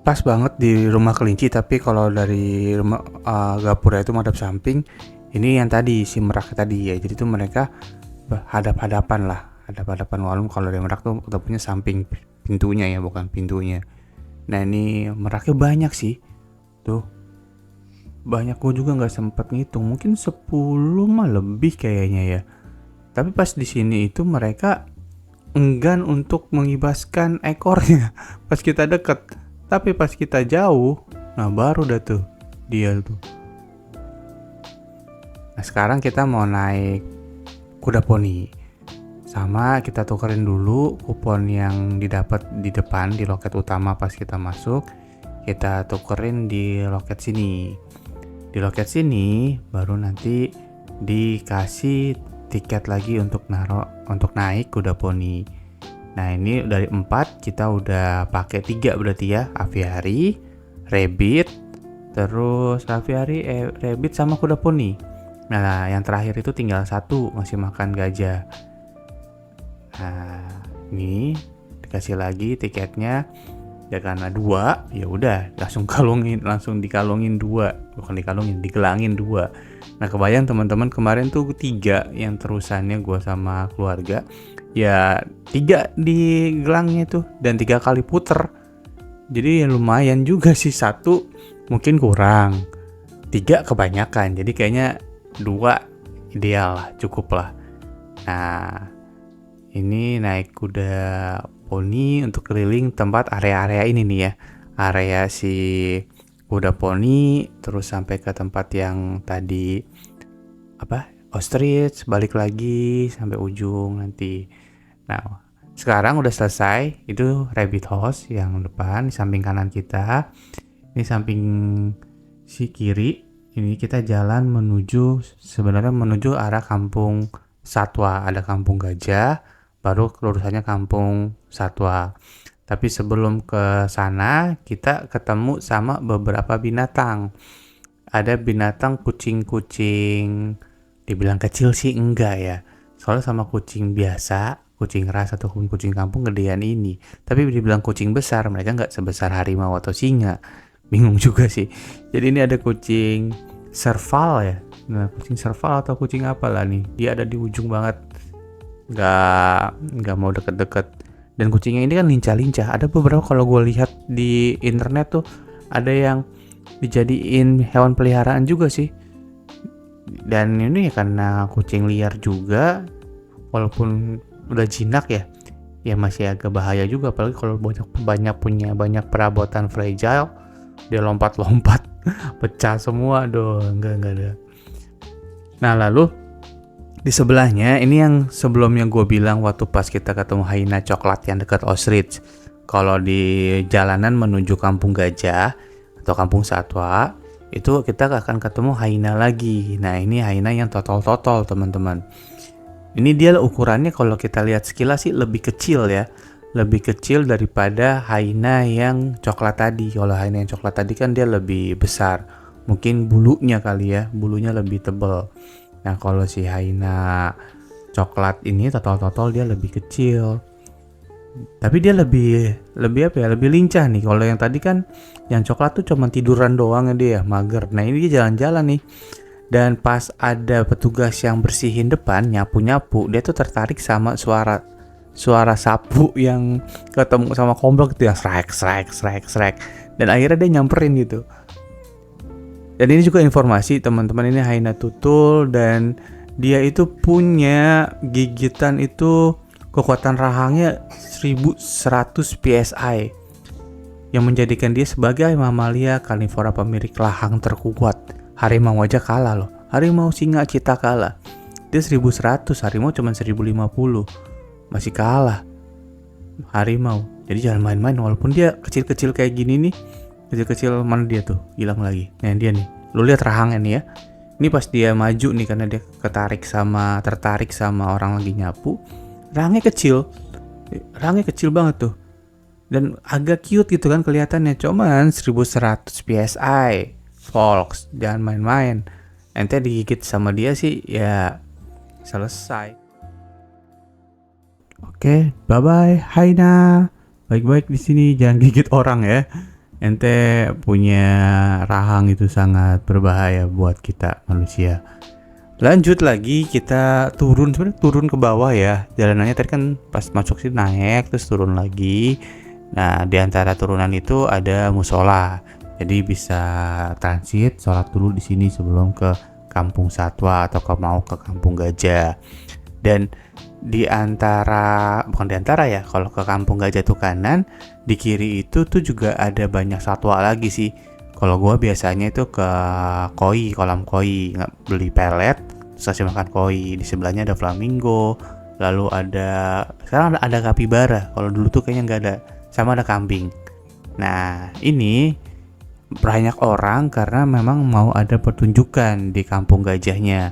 Pas banget di rumah kelinci, tapi kalau dari rumah gapura itu madep samping. Ini yang tadi si merak tadi ya, jadi tuh mereka hadap-hadapan walaupun kalau dari merak tuh udah punya samping pintunya ya, bukan pintunya. Nah ini meraknya banyak sih tuh, banyak. Gue juga nggak sempet ngitung, mungkin 10 mah lebih kayaknya ya. Tapi pas di sini itu mereka enggan untuk mengibaskan ekornya pas kita deket, tapi pas kita jauh, nah baru dah tuh dia tuh. Nah sekarang kita mau naik kuda poni, sama kita tukerin dulu kupon yang didapat di depan di loket utama pas kita masuk, kita tukerin di loket sini. Di loket sini baru nanti dikasih tiket lagi untuk naik kuda poni. Nah ini dari 4 kita udah pakai 3 berarti ya, aviary, rabbit, terus aviary, rabbit sama kuda poni. Nah yang terakhir itu tinggal 1, masih makan gajah. Nah ini dikasih lagi tiketnya. Ya karena 2, ya udah langsung dikalungin 2, bukan digelangin 2. Nah kebayang teman-teman, kemarin tuh 3 yang terusannya gue sama keluarga, ya 3 di gelangnya tuh dan 3 kali puter. Jadi ya lumayan juga sih, 1 mungkin kurang, 3 kebanyakan, jadi kayaknya 2 ideal lah, cukup lah. Nah ini naik kuda poni untuk keliling tempat area-area ini nih ya, area si kuda poni, terus sampai ke tempat yang tadi ostrich, balik lagi sampai ujung nanti. Nah sekarang udah selesai, itu rabbit house yang depan, samping kanan kita. Ini samping si kiri, ini kita jalan menuju arah kampung satwa. Ada kampung gajah, baru lurusannya kampung satwa. Tapi sebelum ke sana kita ketemu sama beberapa binatang. Ada binatang kucing-kucing, dibilang kecil sih enggak ya, soalnya sama kucing biasa, kucing ras ataupun kucing kampung gedean ini. Tapi dibilang kucing besar, mereka nggak sebesar harimau atau singa. Bingung juga sih. Jadi ini ada kucing serval ya. Nah kucing serval atau kucing apalah nih, dia ada di ujung banget, nggak mau deket-deket. Dan kucingnya ini kan lincah-lincah. Ada beberapa kalau gue lihat di internet tuh, ada yang dijadiin hewan peliharaan juga sih. Dan ini ya karena kucing liar juga, walaupun udah jinak ya masih agak bahaya juga. Apalagi kalau banyak perabotan fragile, dia lompat-lompat pecah semua. Enggak ada. Nah lalu di sebelahnya, ini yang sebelumnya gue bilang waktu pas kita ketemu hyena coklat yang dekat ostrich. Kalau di jalanan menuju kampung gajah atau kampung satwa, itu kita akan ketemu hyena lagi. Nah ini hyena yang totol teman-teman. Ini dia ukurannya kalau kita lihat sekilas sih lebih kecil ya. Lebih kecil daripada hyena yang coklat tadi. Kalau hyena yang coklat tadi kan dia lebih besar. Mungkin bulunya kali ya, bulunya lebih tebal. Nah kalau si hyena coklat ini total dia lebih kecil, tapi dia lebih lincah nih. Kalau yang tadi kan yang coklat tuh cuma tiduran doang dia, mager. Nah ini dia jalan-jalan nih, dan pas ada petugas yang bersihin depan, nyapu-nyapu, dia tuh tertarik sama suara sapu yang ketemu sama komplek gitu, yang srek, dan akhirnya dia nyamperin gitu. Dan ini juga informasi teman-teman, ini hyena tutul dan dia itu punya gigitan itu kekuatan rahangnya 1100 PSI yang menjadikan dia sebagai mamalia karnivora pemilik rahang terkuat. Harimau aja kalah loh, harimau singa cita kalah. Dia 1100, harimau cuma 1050, masih kalah harimau. Jadi jangan main-main, walaupun dia kecil-kecil kayak gini nih. Kecil-kecil, mana dia tuh, hilang lagi. Nah dia nih, lu lihat rahangnya nih ya. Ini pas dia maju nih, karena dia tertarik sama orang lagi nyapu. Rahangnya kecil banget tuh, dan agak cute gitu kan kelihatannya. Cuman 1100 PSI, folks, jangan main-main. Ente digigit sama dia sih ya selesai. Oke, bye bye hyena. Baik-baik di sini, jangan gigit orang ya. Ente punya rahang itu sangat berbahaya buat kita manusia. Lanjut lagi, kita turun ke bawah ya. Jalanannya tadi kan pas masuk sini naik terus turun lagi. Nah di antara turunan itu ada musola, jadi bisa transit sholat dulu di sini sebelum ke kampung satwa atau mau ke kampung gajah. Dan kalau ke kampung gajah tuh kanan, di kiri itu tuh juga ada banyak satwa lagi sih. Kalau gue biasanya itu ke kolam koi, beli pelet terus kasih makan koi. Di sebelahnya ada flamingo, lalu sekarang ada kapibara. Kalau dulu tuh kayaknya nggak ada, sama ada kambing. Nah ini banyak orang karena memang mau ada pertunjukan di kampung gajahnya.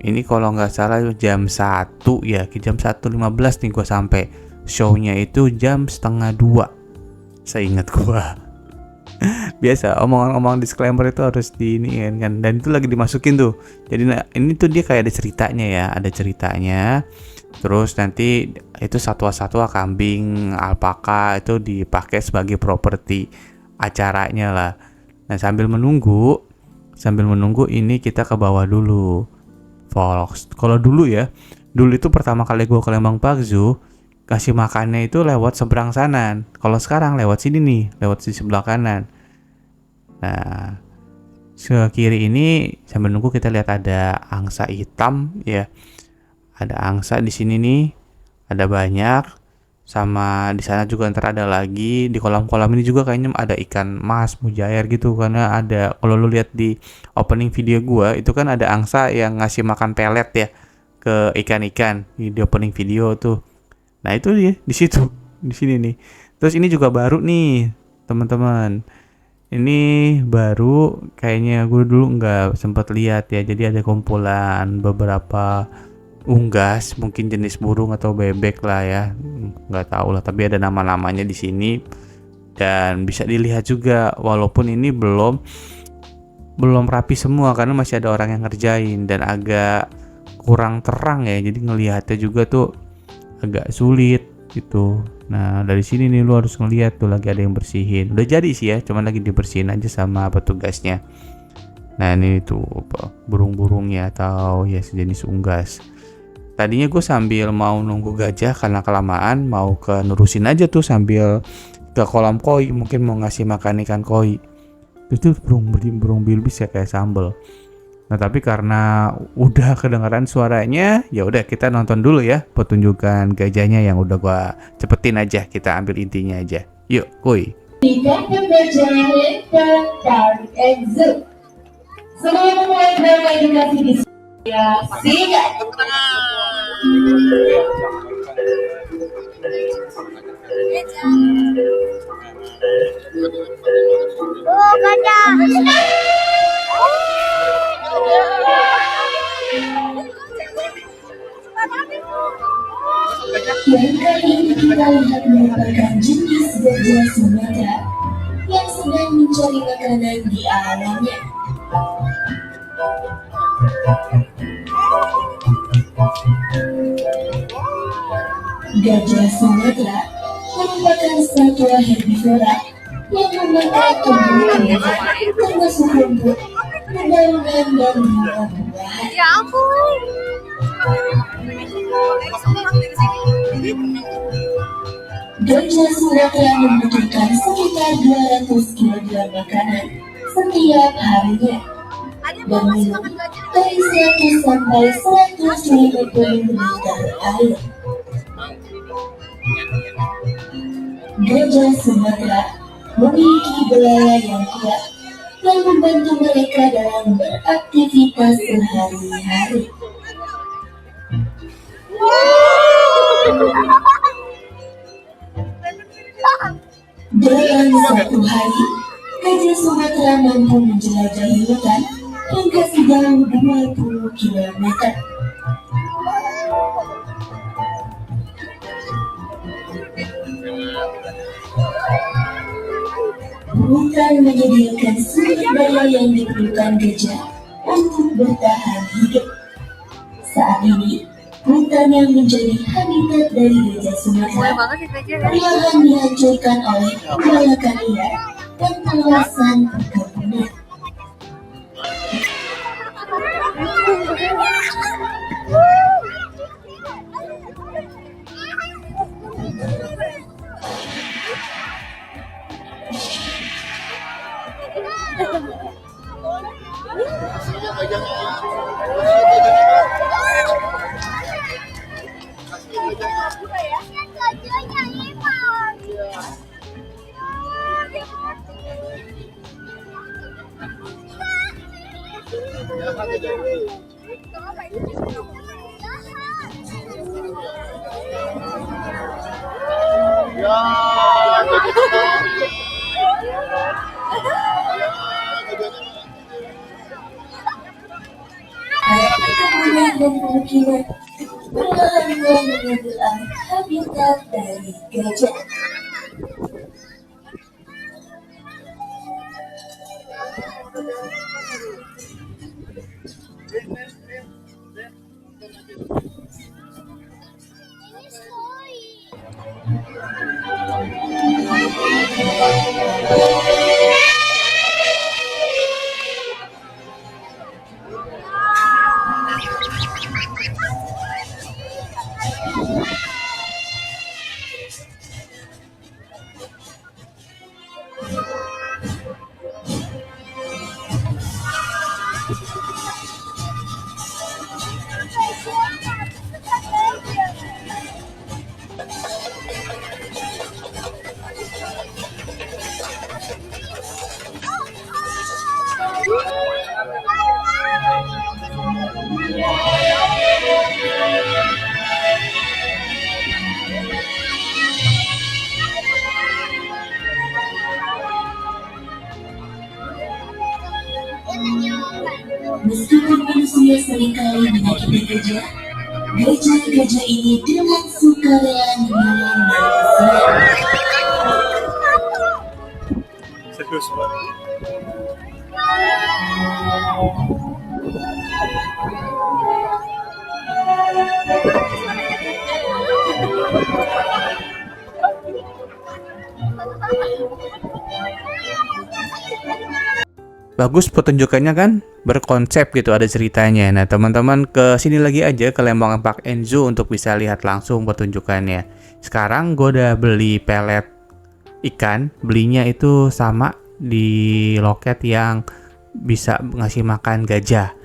Ini kalau nggak salah jam 1 ya, jam 1.15 nih gue sampai. Show-nya itu jam 1:30 seingat gue. Biasa omongan-omongan disclaimer itu harus diiniin kan, dan itu lagi dimasukin tuh. Jadi ini tuh dia kayak ada ceritanya ya, ada ceritanya. Terus nanti itu satwa-satwa kambing, alpaka itu dipakai sebagai properti acaranya lah. Nah sambil menunggu ini kita ke bawah dulu, Volks. Kalau dulu itu pertama kali gue ke Lembang Park Zoo, kasih makannya itu lewat seberang sana. Kalau sekarang lewat sini nih, lewat di sebelah kanan. Nah, ke kiri ini sambil nunggu kita lihat ada angsa hitam ya. Ada angsa di sini nih, ada banyak. Sama di sana juga ntar ada lagi. Di kolam-kolam ini juga kayaknya ada ikan mas, mujair gitu. Karena ada, kalau lu lihat di opening video gua, itu kan ada angsa yang ngasih makan pelet ya ke ikan-ikan di opening video tuh. Nah itu dia di situ, di sini nih. Terus ini juga baru nih teman-teman. Ini baru, kayaknya gue dulu nggak sempat lihat ya. Jadi ada kumpulan beberapa unggas, mungkin jenis burung atau bebek lah ya, nggak tahu lah. Tapi ada nama-namanya di sini dan bisa dilihat juga. Walaupun ini belum rapi semua karena masih ada orang yang ngerjain dan agak kurang terang ya. Jadi ngelihatnya juga tuh agak sulit gitu. Nah dari sini nih lu harus ngelihat tuh lagi ada yang bersihin. Udah jadi sih ya, cuman lagi dibersihin aja sama petugasnya. Nah ini tuh burung-burungnya atau ya sejenis unggas. Tadinya gue sambil mau nunggu gajah karena kelamaan, mau nerusin aja tuh sambil ke kolam koi, mungkin mau ngasih makan ikan koi. Itu burung bilbis ya kayak sambal. Nah tapi karena udah kedengaran suaranya, ya udah kita nonton dulu ya pertunjukan gajahnya yang udah gue cepetin aja, kita ambil intinya aja. Yuk, kuy. Sebelum memulai drama edukasi di sini, Oh, gajah. yang kali ini kita lihat merupakan jenis gajah Sumatera yang sedang mencari makanan di alamnya. Gajah Sumatera merupakan satwa herbivora yang memakan tumbuh-tumbuhan termasuk rumput, dedaunan, dan buah-buahan. Ya ampun. Gajah Sumatera membutuhkan sekitar 200 kg makanan setiap harinya dan minum dari 100 sampai 150 liter air. Gajah Sumatera memiliki belalai yang kuat yang membantu mereka dalam beraktivitas sehari-hari. Dalam satu hari, gajah Sumatera mampu menjelajahi hutan hingga sejauh 20 km. Hutan menyediakan sumber daya yang diperlukan gajah untuk bertahan hidup. Saat ini, hutan yang menjadi habitat dari gajah Sumatera perlahan dihancurkan oleh pembalakan liar dan kawasan perkebunan. Perkebunan dan pemukiman perlahan-lahan mengambil alih habitat dari gajah. Meskipun manusia seringkali menyakiti gajah, gajah-gajah ini dengan sukarela menolong manusia. Serius banget. Bagus pertunjukannya kan, berkonsep gitu, ada ceritanya. Nah teman-teman ke sini lagi aja ke Lembang Park and Zoo untuk bisa lihat langsung pertunjukannya. Sekarang gue udah beli pelet ikan, belinya itu sama di loket yang bisa ngasih makan gajah.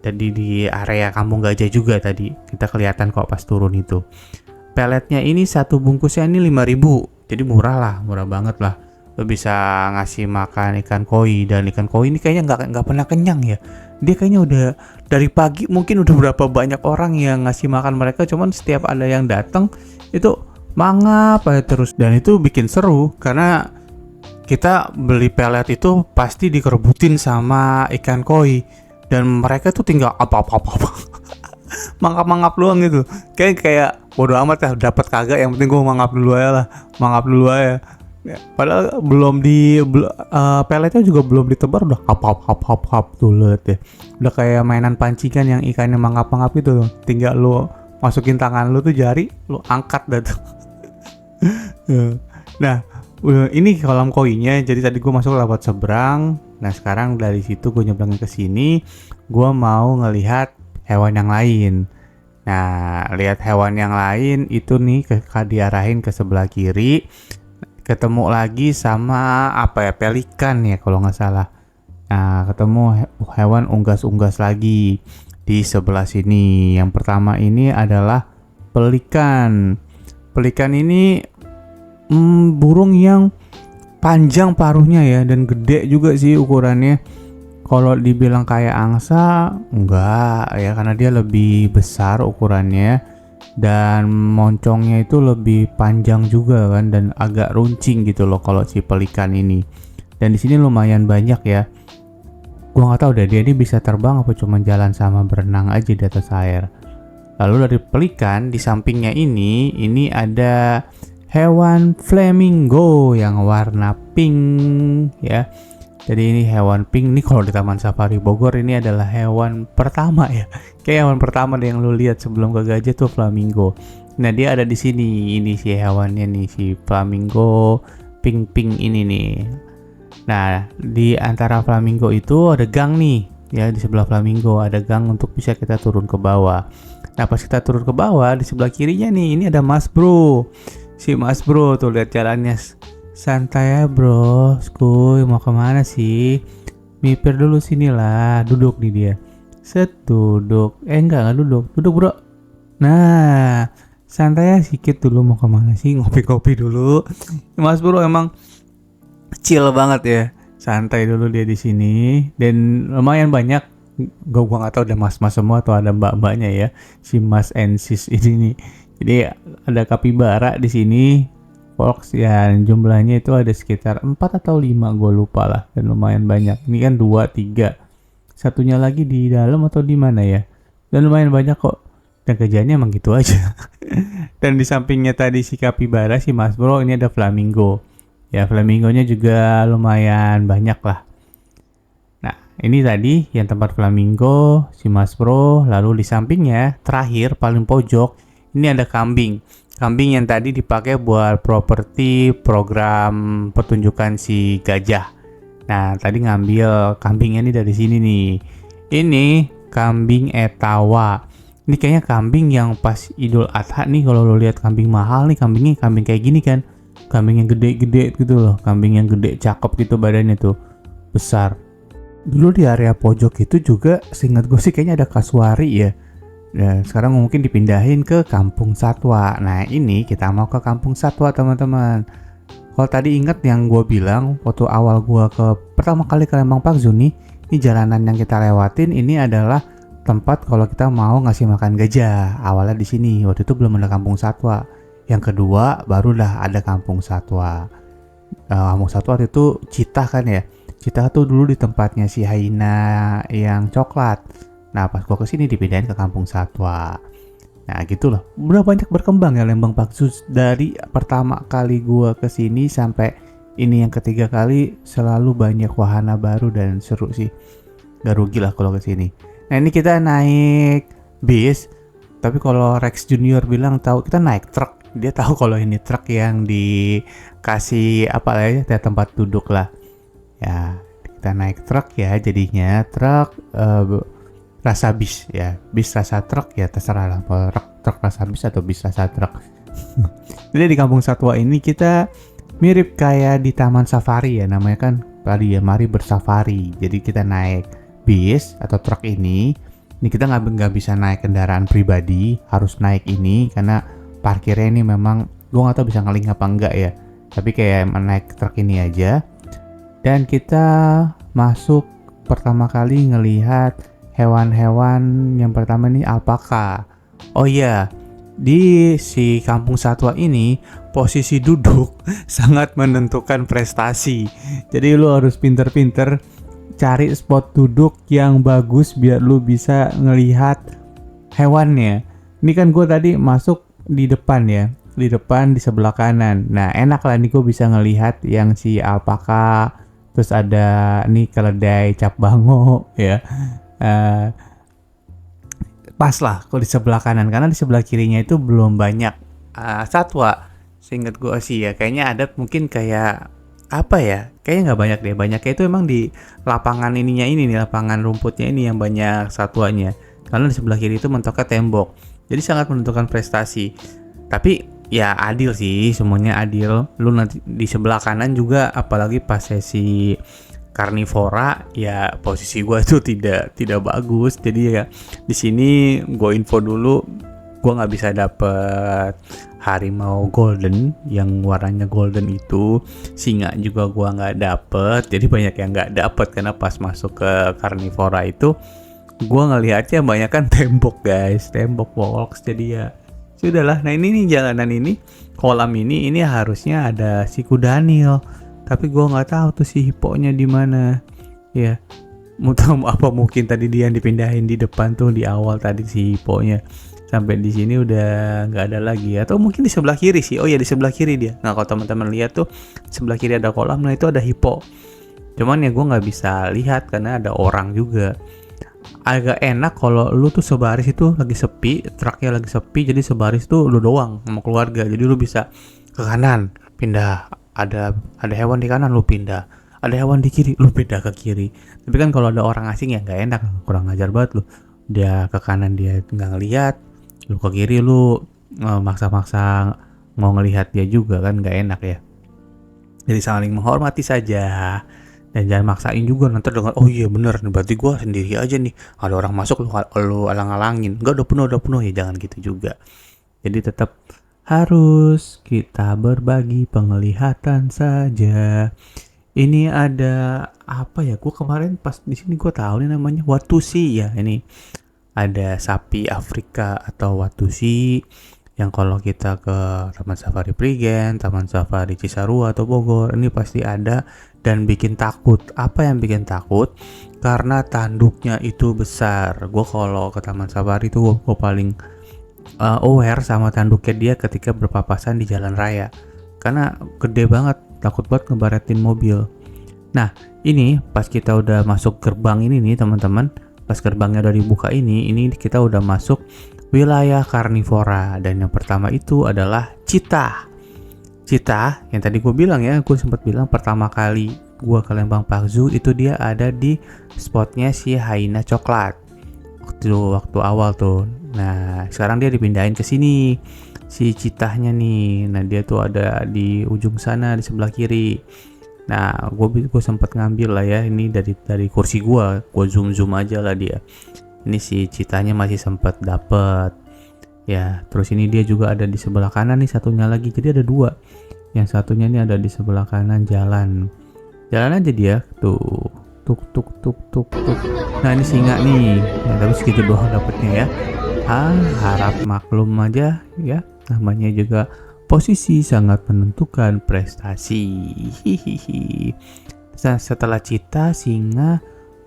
Tadi di area Kampung Gajah juga tadi kita kelihatan kok pas turun itu. Peletnya ini satu bungkusnya ini 5.000, jadi murah lah, murah banget lah. Lo bisa ngasih makan ikan koi, dan ikan koi ini kayaknya nggak pernah kenyang ya. Dia kayaknya udah dari pagi, mungkin udah berapa banyak orang yang ngasih makan mereka, cuman setiap ada yang datang itu mangap aja terus. Dan itu bikin seru karena kita beli pelet itu pasti dikerebutin sama ikan koi, dan mereka tuh tinggal apa mangap doang gitu. Kayak bodo amat ya, dapat kagak, yang penting gue mangap dulu aja. Ya, padahal peletnya juga belum ditebar udah hap tuh liat ya. Udah kayak mainan pancingan yang ikannya mangap gitu loh. Tinggal lu masukin tangan lu tuh jari, lu angkat dah tuh. Nah, ini kolam koinya. Jadi tadi gue masuk lewat seberang. Nah, sekarang dari situ gue nyebrangin ke sini. Gue mau ngelihat hewan yang lain. Nah, lihat hewan yang lain itu nih diarahin ke sebelah kiri. Ketemu lagi sama pelikan ya kalau nggak salah. Nah, ketemu hewan unggas-unggas lagi di sebelah sini. Yang pertama ini adalah pelikan. Pelikan ini burung yang panjang paruhnya ya, dan gede juga sih ukurannya. Kalau dibilang kayak angsa, enggak ya, karena dia lebih besar ukurannya. Dan moncongnya itu lebih panjang juga kan, dan agak runcing gitu loh kalau si pelikan ini. Dan di sini lumayan banyak ya. Gua nggak tahu deh dia ini bisa terbang apa cuma jalan sama berenang aja di atas air. Lalu dari pelikan di sampingnya ini ada hewan flamingo yang warna pink ya. Jadi ini hewan pink nih, kalau di Taman Safari Bogor ini adalah hewan pertama ya. Kayak hewan pertama yang lu lihat sebelum ke gajah tuh flamingo. Nah, dia ada di sini. Ini si hewannya nih, si flamingo pink ini nih. Nah, di antara flamingo itu ada gang nih. Ya, di sebelah flamingo ada gang untuk bisa kita turun ke bawah. Nah, pas kita turun ke bawah di sebelah kirinya nih, ini ada Mas Bro. Si Mas Bro tuh lihat jalannya. Santai ya bro, skuy mau kemana sih? Mipir dulu sinilah, duduk nih dia. Set duduk, enggak duduk bro. Nah, santai ya sedikit dulu, mau kemana sih? Ngopi-ngopi dulu. Mas Bro emang chill banget ya, santai dulu dia di sini. Dan lumayan banyak, gua nggak tahu ada mas-mas semua atau ada mbak-mbaknya ya, si Mas and Sis ini nih. Jadi ada kapibara di sini. Fox ya, jumlahnya itu ada sekitar 4 atau 5, gue lupa lah, dan lumayan banyak. Ini kan 2, 3, satunya lagi di dalam atau di mana ya, dan lumayan banyak kok. Dan kerjanya emang gitu aja. Dan di sampingnya tadi si kapibara, si Mas Bro, ini ada flamingo ya. Flamingonya juga lumayan banyak lah. Nah, ini tadi yang tempat flamingo, si Mas Bro, lalu di sampingnya terakhir paling pojok ini ada kambing. Kambing yang tadi dipakai buat properti program pertunjukan si gajah. Nah, tadi ngambil kambingnya nih dari sini nih. Ini kambing etawa. Ini kayaknya kambing yang pas Idul Adha nih, kalau lo lihat kambing mahal nih, kambingnya kambing kayak gini kan. Kambing yang gede-gede gitu loh, kambing yang gede cakep gitu badannya tuh. Besar. Dulu di area pojok itu juga seingat gue sih kayaknya ada kasuari ya. Dan sekarang mungkin dipindahin ke Kampung Satwa. Nah, ini kita mau ke Kampung Satwa, teman-teman. Kalau tadi ingat yang gue bilang waktu awal gue pertama kali ke Lembang Park Zoo nih, ini jalanan yang kita lewatin ini adalah tempat kalau kita mau ngasih makan gajah. Awalnya di sini. Waktu itu belum ada Kampung Satwa. Yang kedua barulah ada Kampung Satwa. Kampung Satwa itu Citah kan ya. Citah tuh dulu di tempatnya si Haina yang coklat. Nah, pas gua kesini dipindahin ke Kampung Satwa. Nah, gitu loh. Udah banyak berkembang ya Lembang Park Zoo dari pertama kali gua kesini sampai ini yang ketiga kali, selalu banyak wahana baru dan seru sih. Gak rugi lah kalau kesini. Nah, ini kita naik bis. Tapi kalau Rex Junior bilang tahu kita naik truk. Dia tahu kalau ini truk yang dikasih apa lah ya, tempat duduk lah. Ya, kita naik truk ya, jadinya truk rasa bis ya, bis rasa truk ya, terserah lah truk rasa bis atau bis rasa truk. Jadi di Kampung Satwa ini kita mirip kayak di Taman Safari ya, namanya kan tadi ya, mari bersafari. Jadi kita naik bis atau truk ini kita nggak bisa naik kendaraan pribadi, harus naik ini karena parkirnya ini memang gue nggak tahu bisa ngeling apa enggak ya, tapi kayak naik truk ini aja. Dan kita masuk pertama kali ngelihat hewan-hewan. Yang pertama ini alpaka. Oh iya, di si Kampung Satwa ini posisi duduk sangat menentukan prestasi. Jadi lu harus pinter-pinter cari spot duduk yang bagus biar lu bisa ngelihat hewannya. Ini kan gue tadi masuk di depan ya, di depan di sebelah kanan. Nah, enak lah nih gue bisa ngelihat yang si alpaka. Terus ada nih keledai cap bango ya. Pas lah kalau di sebelah kanan, karena di sebelah kirinya itu belum banyak satwa. Seingat gue sih ya, kayaknya ada mungkin kayak apa ya, kayaknya nggak banyak deh. Banyaknya itu emang di lapangan ininya ini nih, lapangan rumputnya ini yang banyak satwanya. Karena di sebelah kiri itu mentoknya tembok, jadi sangat menentukan prestasi. Tapi ya adil sih, semuanya adil. Lu nanti di sebelah kanan juga, apalagi pas sesi karnivora ya, posisi gue tuh tidak bagus. Jadi ya di sini gue info dulu, gue nggak bisa dapet harimau golden yang warnanya golden itu. Singa juga gue nggak dapet. Jadi banyak yang nggak dapet karena pas masuk ke karnivora itu gue ngelihatnya banyak kan tembok guys, tembok walks. Jadi ya sudahlah. Nah ini nih jalanan ini, kolam ini harusnya ada si Kudanil. Tapi gue nggak tahu tuh si hiponya di mana. Ya, apa mungkin tadi dia yang dipindahin di depan tuh di awal tadi si hiponya. Sampai di sini udah nggak ada lagi. Atau mungkin di sebelah kiri sih. Oh ya, di sebelah kiri dia. Nah kalau teman-teman lihat tuh sebelah kiri ada kolam. Nah itu ada hipo. Cuman ya gue nggak bisa lihat karena ada orang juga. Agak enak kalau lu tuh sebaris itu lagi sepi, truknya lagi sepi. Jadi sebaris tuh lu doang sama keluarga. Jadi lu bisa ke kanan pindah. Ada hewan di kanan lu pindah, ada hewan di kiri lu pindah ke kiri. Tapi kan kalau ada orang asing ya nggak enak, kurang ajar banget lu. Dia ke kanan dia nggak ngelihat, lu ke kiri lu maksa-maksa mau ngelihat dia juga kan nggak enak ya. Jadi saling menghormati saja dan jangan maksain juga. Nanti dengar oh iya bener berarti gua sendiri aja nih, ada orang masuk lu alang-alangin, nggak udah penuh ya, jangan gitu juga. Jadi tetap harus kita berbagi penglihatan saja. Ini ada apa ya? Gue kemarin pas di sini gue tahu nih namanya watusi ya. Ini ada sapi Afrika atau watusi yang kalau kita ke Taman Safari Prigen, Taman Safari Cisarua atau Bogor ini pasti ada dan bikin takut. Apa yang bikin takut? Karena tanduknya itu besar. Gue kalau ke Taman Safari itu gue paling aware sama tanduknya dia ketika berpapasan di jalan raya karena gede banget, takut banget ngebaratin mobil. Nah, ini pas kita udah masuk gerbang ini nih teman-teman, pas gerbangnya udah dibuka ini kita udah masuk wilayah karnivora, dan yang pertama itu adalah cheetah. Cheetah yang tadi gue bilang ya, gue sempat bilang pertama kali gue ke Lembang Park Zoo itu dia ada di spotnya si hyena coklat waktu awal tuh. Nah, sekarang dia dipindahin ke sini si cheetahnya nih. Nah, dia tuh ada di ujung sana di sebelah kiri. Nah, gue sempat ngambil lah ya, ini dari kursi gue zoom aja lah dia. Ini si cheetahnya masih sempat dapet ya. Terus ini dia juga ada di sebelah kanan nih, satunya lagi, jadi ada dua. Yang satunya ini ada di sebelah kanan, jalan aja dia tuh, tuk. Nah, ini singa nih ya, tapi segitu doang dapetnya ya. Harap maklum aja ya, namanya juga posisi sangat menentukan prestasi. Hihihi. Setelah cheetah, singa,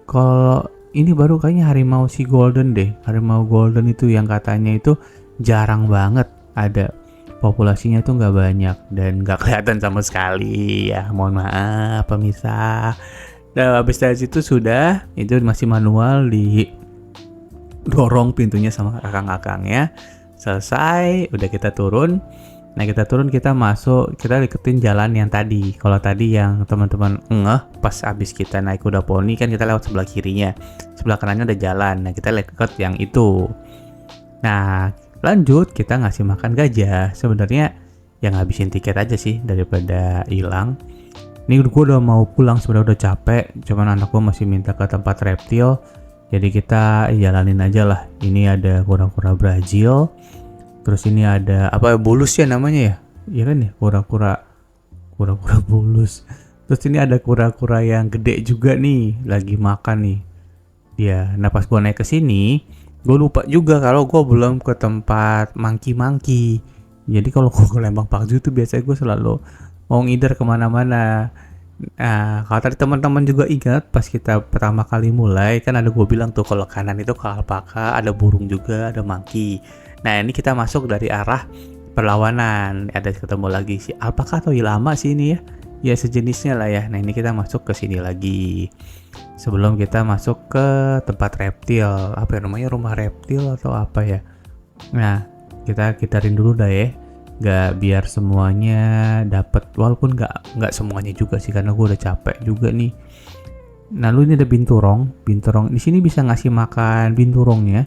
kalau ini baru kayaknya harimau si golden deh. Harimau golden itu yang katanya itu jarang banget ada, populasinya tuh nggak banyak dan nggak kelihatan sama sekali ya. Mohon maaf pemirsa. Nah, habis dari situ sudah, itu masih manual, didorong pintunya sama kakang-kakangnya. Selesai, udah kita turun. Nah, kita masuk, kita ikutin jalan yang tadi. Kalau tadi yang teman-teman pas abis kita naik kuda poni kan kita lewat sebelah kirinya, sebelah kanannya ada jalan. Nah, kita lewat yang itu. Nah, lanjut kita ngasih makan gajah. Sebenarnya yang ngabisin tiket aja sih daripada hilang. Ini gue udah mau pulang sebenarnya, udah capek. Cuman anak gue masih minta ke tempat reptil, jadi kita jalanin aja lah. Ini ada kura-kura Brazil. Terus ini ada apa, bulus ya namanya ya? Iya kan ya, kura-kura bulus. Terus ini ada kura-kura yang gede juga nih, lagi makan nih. Ya, nah pas gua naik ke sini, gue lupa juga kalau gue belum ke tempat monkey. Jadi kalau gue ke Lembang Park Zoo tuh biasanya gue selalu mau ngider kemana-mana. Nah, kalau tadi teman-teman juga ingat pas kita pertama kali mulai kan ada gue bilang tuh kalau kanan itu ke alpaka, ada burung juga, ada monkey. Nah, ini kita masuk dari arah perlawanan. Ada ketemu lagi si alpaka atau ilama sih ini ya. Ya sejenisnya lah ya. Nah, ini kita masuk ke sini lagi. Sebelum kita masuk ke tempat reptil, apa ya namanya, rumah reptil atau apa ya. Nah, kita gitarin dulu dah ya. Gak biar semuanya dapet, walaupun gak semuanya juga sih karena gue udah capek juga nih. Nah, lu ini ada binturong. Di sini bisa ngasih makan binturongnya.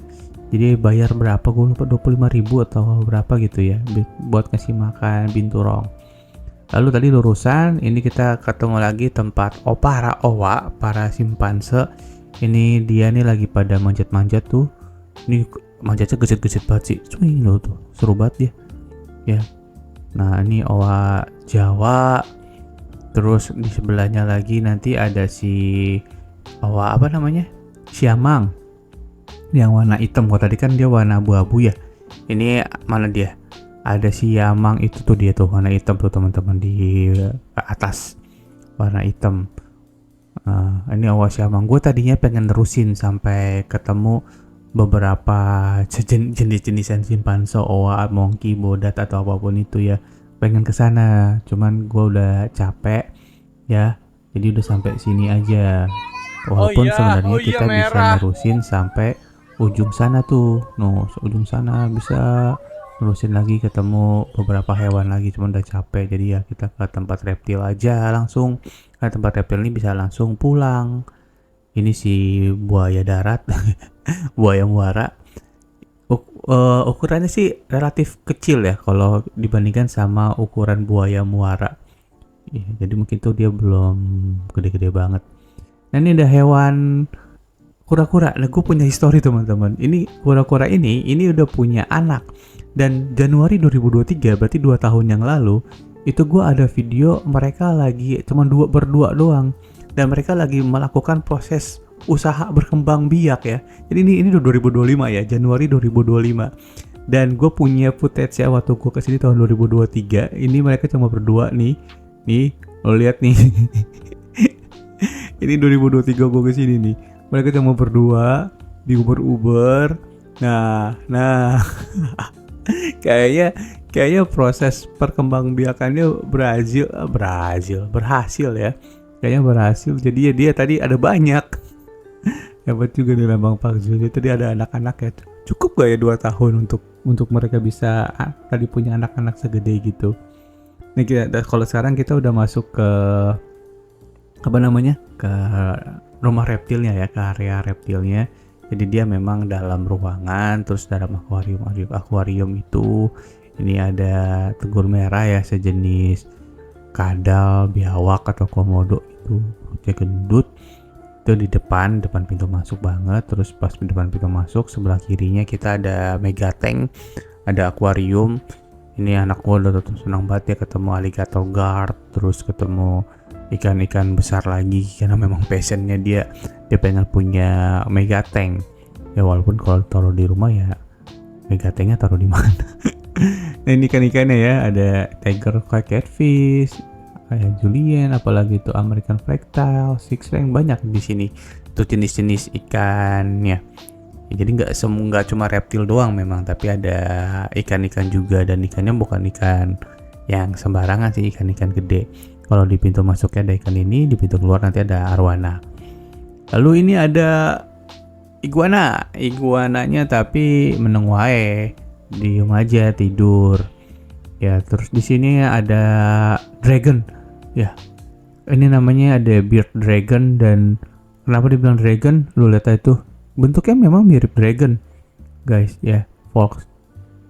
Jadi bayar berapa, gue lupa, 25.000 atau berapa gitu ya buat ngasih makan binturong. Lalu tadi lurusan, ini kita ketemu lagi tempat para simpanse. Ini dia nih lagi pada manjat-manjat tuh. Ini manjatnya gesit-gesit banget sih. Cuy, lo tuh seru banget ya. Nah, ini owa Jawa. Terus di sebelahnya lagi nanti ada si owa apa namanya? Siamang. Yang warna hitam, kok tadi kan dia warna abu-abu ya. Ini mana dia? Ada si Yamang itu tuh, dia tuh warna hitam tuh teman-teman di atas warna hitam. Ini awas Yamang. Gue tadinya pengen nerusin sampai ketemu beberapa jenis-jenisan simpanse, owa, monkey, bodat atau apapun itu ya. Pengen kesana, cuman gue udah capek ya. Jadi udah sampai sini aja. Walaupun sebenarnya kita bisa nerusin sampai ujung sana tuh, ujung sana bisa nerusin lagi ketemu beberapa hewan lagi, cuman udah capek. Jadi ya kita ke tempat reptil aja langsung. Karena tempat reptil ini bisa langsung pulang. Ini si buaya darat, buaya muara. Ukurannya sih relatif kecil ya kalau dibandingkan sama ukuran buaya muara. Ya, jadi mungkin tuh dia belum gede-gede banget. Nah, ini ada hewan kura-kura. Nah, gue punya histori teman-teman. Ini kura-kura ini udah punya anak. Dan Januari 2023, berarti 2 tahun yang lalu, itu gue ada video mereka lagi cuma berdua doang. Dan mereka lagi melakukan proses usaha berkembang biak ya. Jadi ini udah 2025 ya, Januari 2025. Dan gue punya footage ya waktu gue kesini tahun 2023. Ini mereka cuma berdua nih. Nih, lo lihat nih. Ini 2023 gue kesini nih. Mereka cuma berdua di Uber. Nah. kayaknya proses perkembangbiakannya berhasil ya. kayaknya berhasil. Jadi ya dia tadi ada banyak. Hebat juga nih Bang Pakzul. Jadi tadi ada anak-anak ya. Cukup gak ya 2 tahun untuk mereka bisa tadi punya anak-anak segede gitu. Nih kalau sekarang kita udah masuk ke apa namanya? Ke rumah reptilnya ya, ke area reptilnya. Jadi dia memang dalam ruangan, terus dalam akuarium itu ini ada tegur merah ya, sejenis kadal, biawak atau komodo itu, perutnya gendut. Itu di depan pintu masuk banget. Terus pas di depan pintu masuk sebelah kirinya kita ada megatank, ada akuarium. Ini anak gua udah senang banget ya ketemu alligator guard, terus ketemu ikan-ikan besar lagi karena memang passionnya dia pengen punya megatank ya, walaupun kalau taruh di rumah ya megatanknya taruh di mana. Nah ini ikan-ikannya ya, ada tiger catfish, kayak Julian, apalagi itu American Fractal, Six Rank, banyak di sini tuh jenis-jenis ikannya ya. Jadi nggak cuma reptil doang memang, tapi ada ikan-ikan juga, dan ikannya bukan ikan yang sembarangan sih, ikan-ikan gede. Kalau di pintu masuknya ada ikan ini, di pintu keluar nanti ada arwana. Lalu ini ada iguananya tapi meneng wae, diem aja tidur ya. Terus di sini ada dragon ya, ini namanya ada beard dragon. Dan kenapa dibilang dragon, lu lihat itu bentuknya memang mirip dragon guys ya, Fox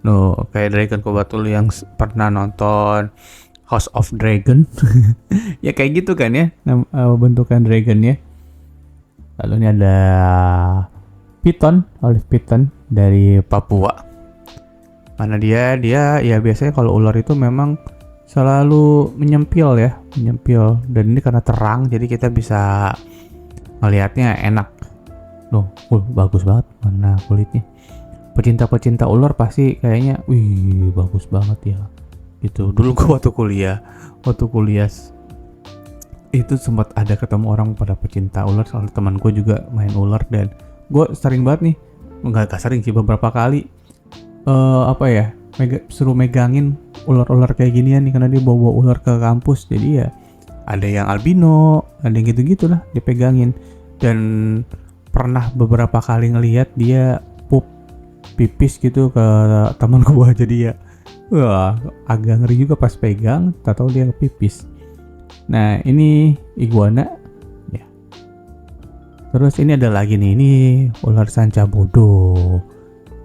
no, kayak dragon kobatul yang pernah nonton House of Dragon. Ya kayak gitu kan ya, bentukan dragon ya. Lalu ini ada olive piton dari Papua. Mana dia ya biasanya kalau ular itu memang selalu menyempil, dan ini karena terang jadi kita bisa ngelihatnya enak. Loh, bagus banget mana kulitnya. Pecinta ular pasti kayaknya, wih bagus banget ya. Gitu. Dulu gue waktu kuliah itu sempat ada ketemu orang pada pecinta ular, soalnya teman gue juga main ular, dan gue sering banget nih, nggak sering sih, beberapa kali suruh megangin ular-ular kayak ginian nih, karena dia bawa ular ke kampus. Jadi ya ada yang albino, ada yang gitu-gitulah dipegangin. Dan pernah beberapa kali ngelihat dia pipis gitu ke teman gue. Jadi ya wah, agak ngeri juga pas pegang, tak tahu dia pipis. Nah, ini iguana ya. Terus ini ada lagi nih, ini ular sanca bodoh.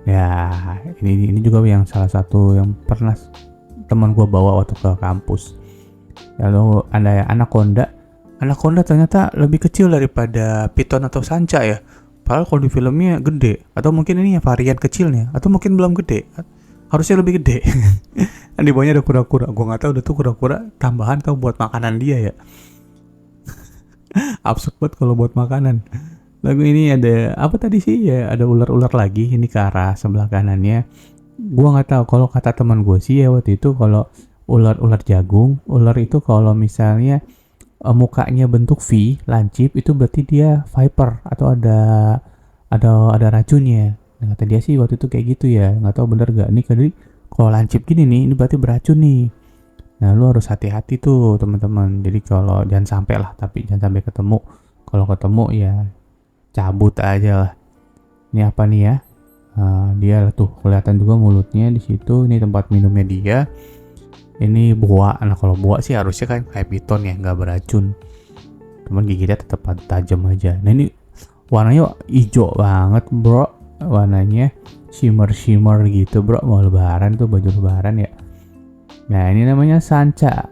Ya, ini juga yang salah satu yang pernah teman gua bawa waktu ke kampus. Lalu ada anaconda. Anaconda ternyata lebih kecil daripada piton atau sanca ya. Padahal kalau di filmnya gede, atau mungkin ini varian kecilnya, atau mungkin belum gede. Harusnya lebih gede. Kan di bawahnya ada kura-kura. Gue nggak tahu udah tuh kura-kura tambahan atau buat makanan dia ya. Absurd banget kalau buat makanan. Lalu ini ada apa tadi sih ya? Ada ular-ular lagi. Ini ke arah sebelah kanannya. Gue nggak tahu. Kalau kata teman gue sih ya waktu itu, kalau ular jagung, ular itu kalau misalnya mukanya bentuk V, lancip, itu berarti dia viper atau ada racunnya. Nah, kata dia sih waktu itu kayak gitu ya, nggak tahu bener gak nih. Kalau lancip gini nih, ini berarti beracun nih. Nah, lu harus hati-hati tuh teman-teman. Jadi kalau jangan sampai ketemu. Kalau ketemu ya cabut aja lah. Ini apa nih ya? Dia tuh kelihatan juga mulutnya di situ. Ini tempat minumnya dia. Ini boa. Nah, kalau boa sih harusnya kan kayak piton ya, nggak beracun. Cuman giginya tetap tajam aja. Nah, ini warnanya hijau banget, bro. Warnanya shimmer gitu, bro. Mau lebaran tuh, baju lebaran ya. Nah, ini namanya sanca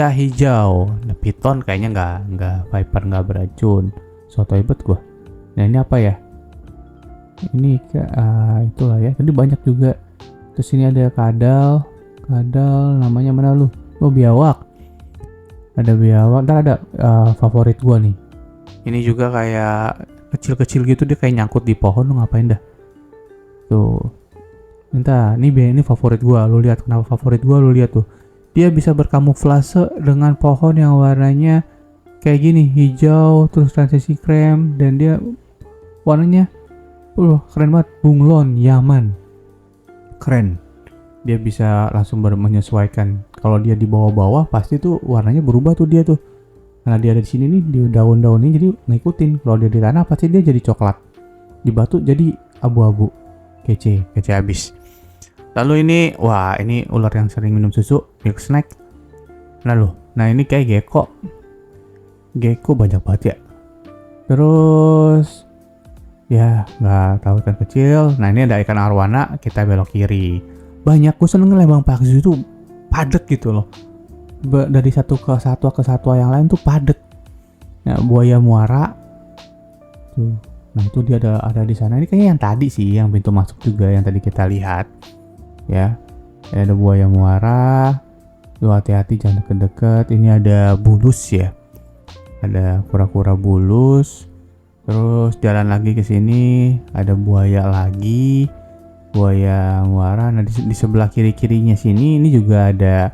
hijau. Nah, piton kayaknya nggak viper, nggak beracun. Soto hebat gua. Nah, ini apa ya? Ini itulah ya. Tadi banyak juga. Terus ini ada kadal namanya mana lu? Oh, biawak. Ada biawak. Ntar ada favorit gua nih. Ini juga kayak kecil-kecil gitu, dia kayak nyangkut di pohon. Lu ngapain dah? Tuh. Entah, ini favorit gua. Lu lihat kenapa favorit gua? Lu lihat tuh. Dia bisa berkamuflase dengan pohon yang warnanya kayak gini, hijau terus transisi krem, dan dia warnanya keren banget. Bunglon Yaman. Keren. Dia bisa langsung menyesuaikan. Kalau dia di bawah-bawah pasti tuh warnanya berubah tuh dia tuh. Karena dia ada di sini nih, di daun-daun ini jadi ngikutin. Kalau dia di tanah pasti dia jadi coklat. Di batu jadi abu-abu. Kece abis. Lalu ini, wah ini ular yang sering minum susu, milk snack. Nah ini kayak gecko. Gecko banyak banget ya. Terus ya nggak tahu ikan kecil. Nah ini ada ikan arwana, kita belok kiri. Banyak, gue seneng Lembang Park Zoo itu padet gitu loh. Dari satu ke satwa yang lain tuh padet. Nah buaya muara tuh. Nah itu dia ada di sana. Ini kayaknya yang tadi sih, yang pintu masuk juga yang tadi kita lihat. Ya, ada buaya muara. Lu hati-hati jangan deket-deket. Ini ada bulus ya. Ada kura-kura bulus. Terus jalan lagi ke sini ada buaya lagi. Buaya muara. Nah di sebelah kiri-kirinya sini ini juga ada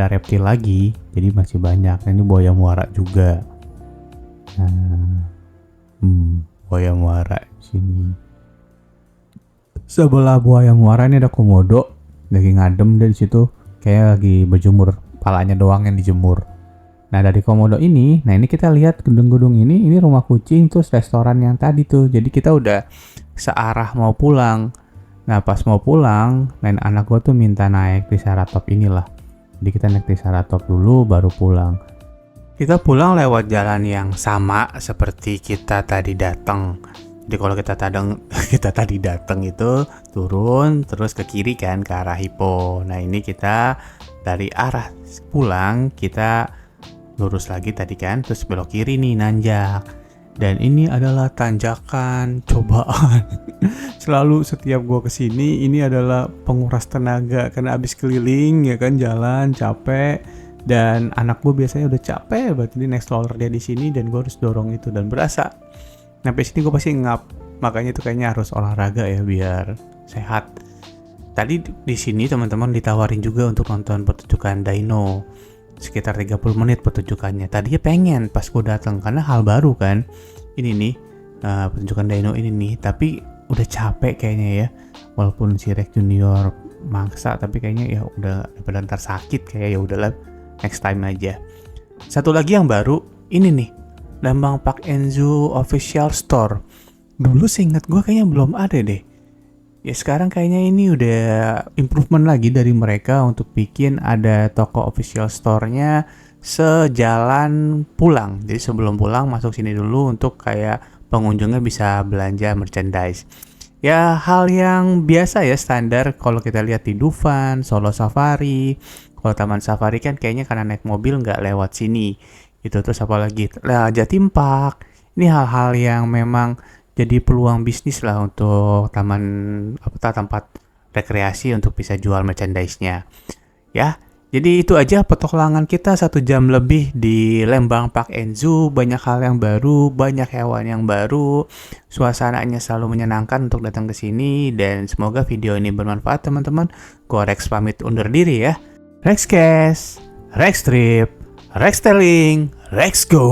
reptil lagi. Jadi masih banyak. Nah, ini buaya muara juga. Nah, buaya muara di sini. Sebelah buaya muara ini ada komodo lagi ngadem dari situ, kayak lagi berjemur, palanya doang yang dijemur. Nah dari komodo ini, nah ini kita lihat gedung-gedung ini rumah kucing, terus restoran yang tadi tuh. Jadi kita udah searah mau pulang. Nah pas mau pulang, anak gue tuh minta naik Triceratop inilah. Jadi kita naik Triceratop dulu baru pulang. Kita pulang lewat jalan yang sama seperti kita tadi datang. Jadi kalau kita tadi datang itu turun terus ke kiri kan ke arah Hippo. Nah ini kita dari arah pulang kita lurus lagi tadi kan, terus belok kiri nih nanjak. Dan ini adalah tanjakan cobaan. Selalu setiap gua kesini ini adalah penguras tenaga karena abis keliling ya kan, jalan capek. Dan anak gue biasanya udah capek berarti dia next roller dia di sini dan gue harus dorong itu dan berasa. Sampai sini gue pasti ngap, makanya itu kayaknya harus olahraga ya biar sehat. Tadi di sini teman-teman ditawarin juga untuk nonton pertunjukan dino, sekitar 30 menit pertunjukannya. Tadinya pengen pas gue datang karena hal baru kan, ini nih pertunjukan dino ini nih, tapi udah capek kayaknya ya. Walaupun si Rex Junior maksa, tapi kayaknya ya udah daripada ntar sakit kayak ya udahlah next time aja. Satu lagi yang baru ini nih, Lembang Park and Zoo Official Store. Dulu seingat gue kayaknya belum ada deh. Ya sekarang kayaknya ini udah improvement lagi dari mereka untuk bikin ada toko official store-nya sejalan pulang. Jadi sebelum pulang masuk sini dulu untuk kayak pengunjungnya bisa belanja merchandise. Ya hal yang biasa ya, standar kalau kita lihat di Dufan, Solo Safari. Kalau Taman Safari kan kayaknya karena naik mobil nggak lewat sini. Itu terus apa lagi? Jatim Park. Ini hal-hal yang memang jadi peluang bisnis lah untuk tempat rekreasi untuk bisa jual merchandise-nya. Ya, jadi itu aja petualangan kita 1 jam lebih di Lembang Park and Zoo. Banyak hal yang baru, banyak hewan yang baru. Suasananya selalu menyenangkan untuk datang ke sini dan semoga video ini bermanfaat teman-teman. Gua Rex pamit undur diri ya. Rexcast, Rex Trip, Rex Telling, Rex Go.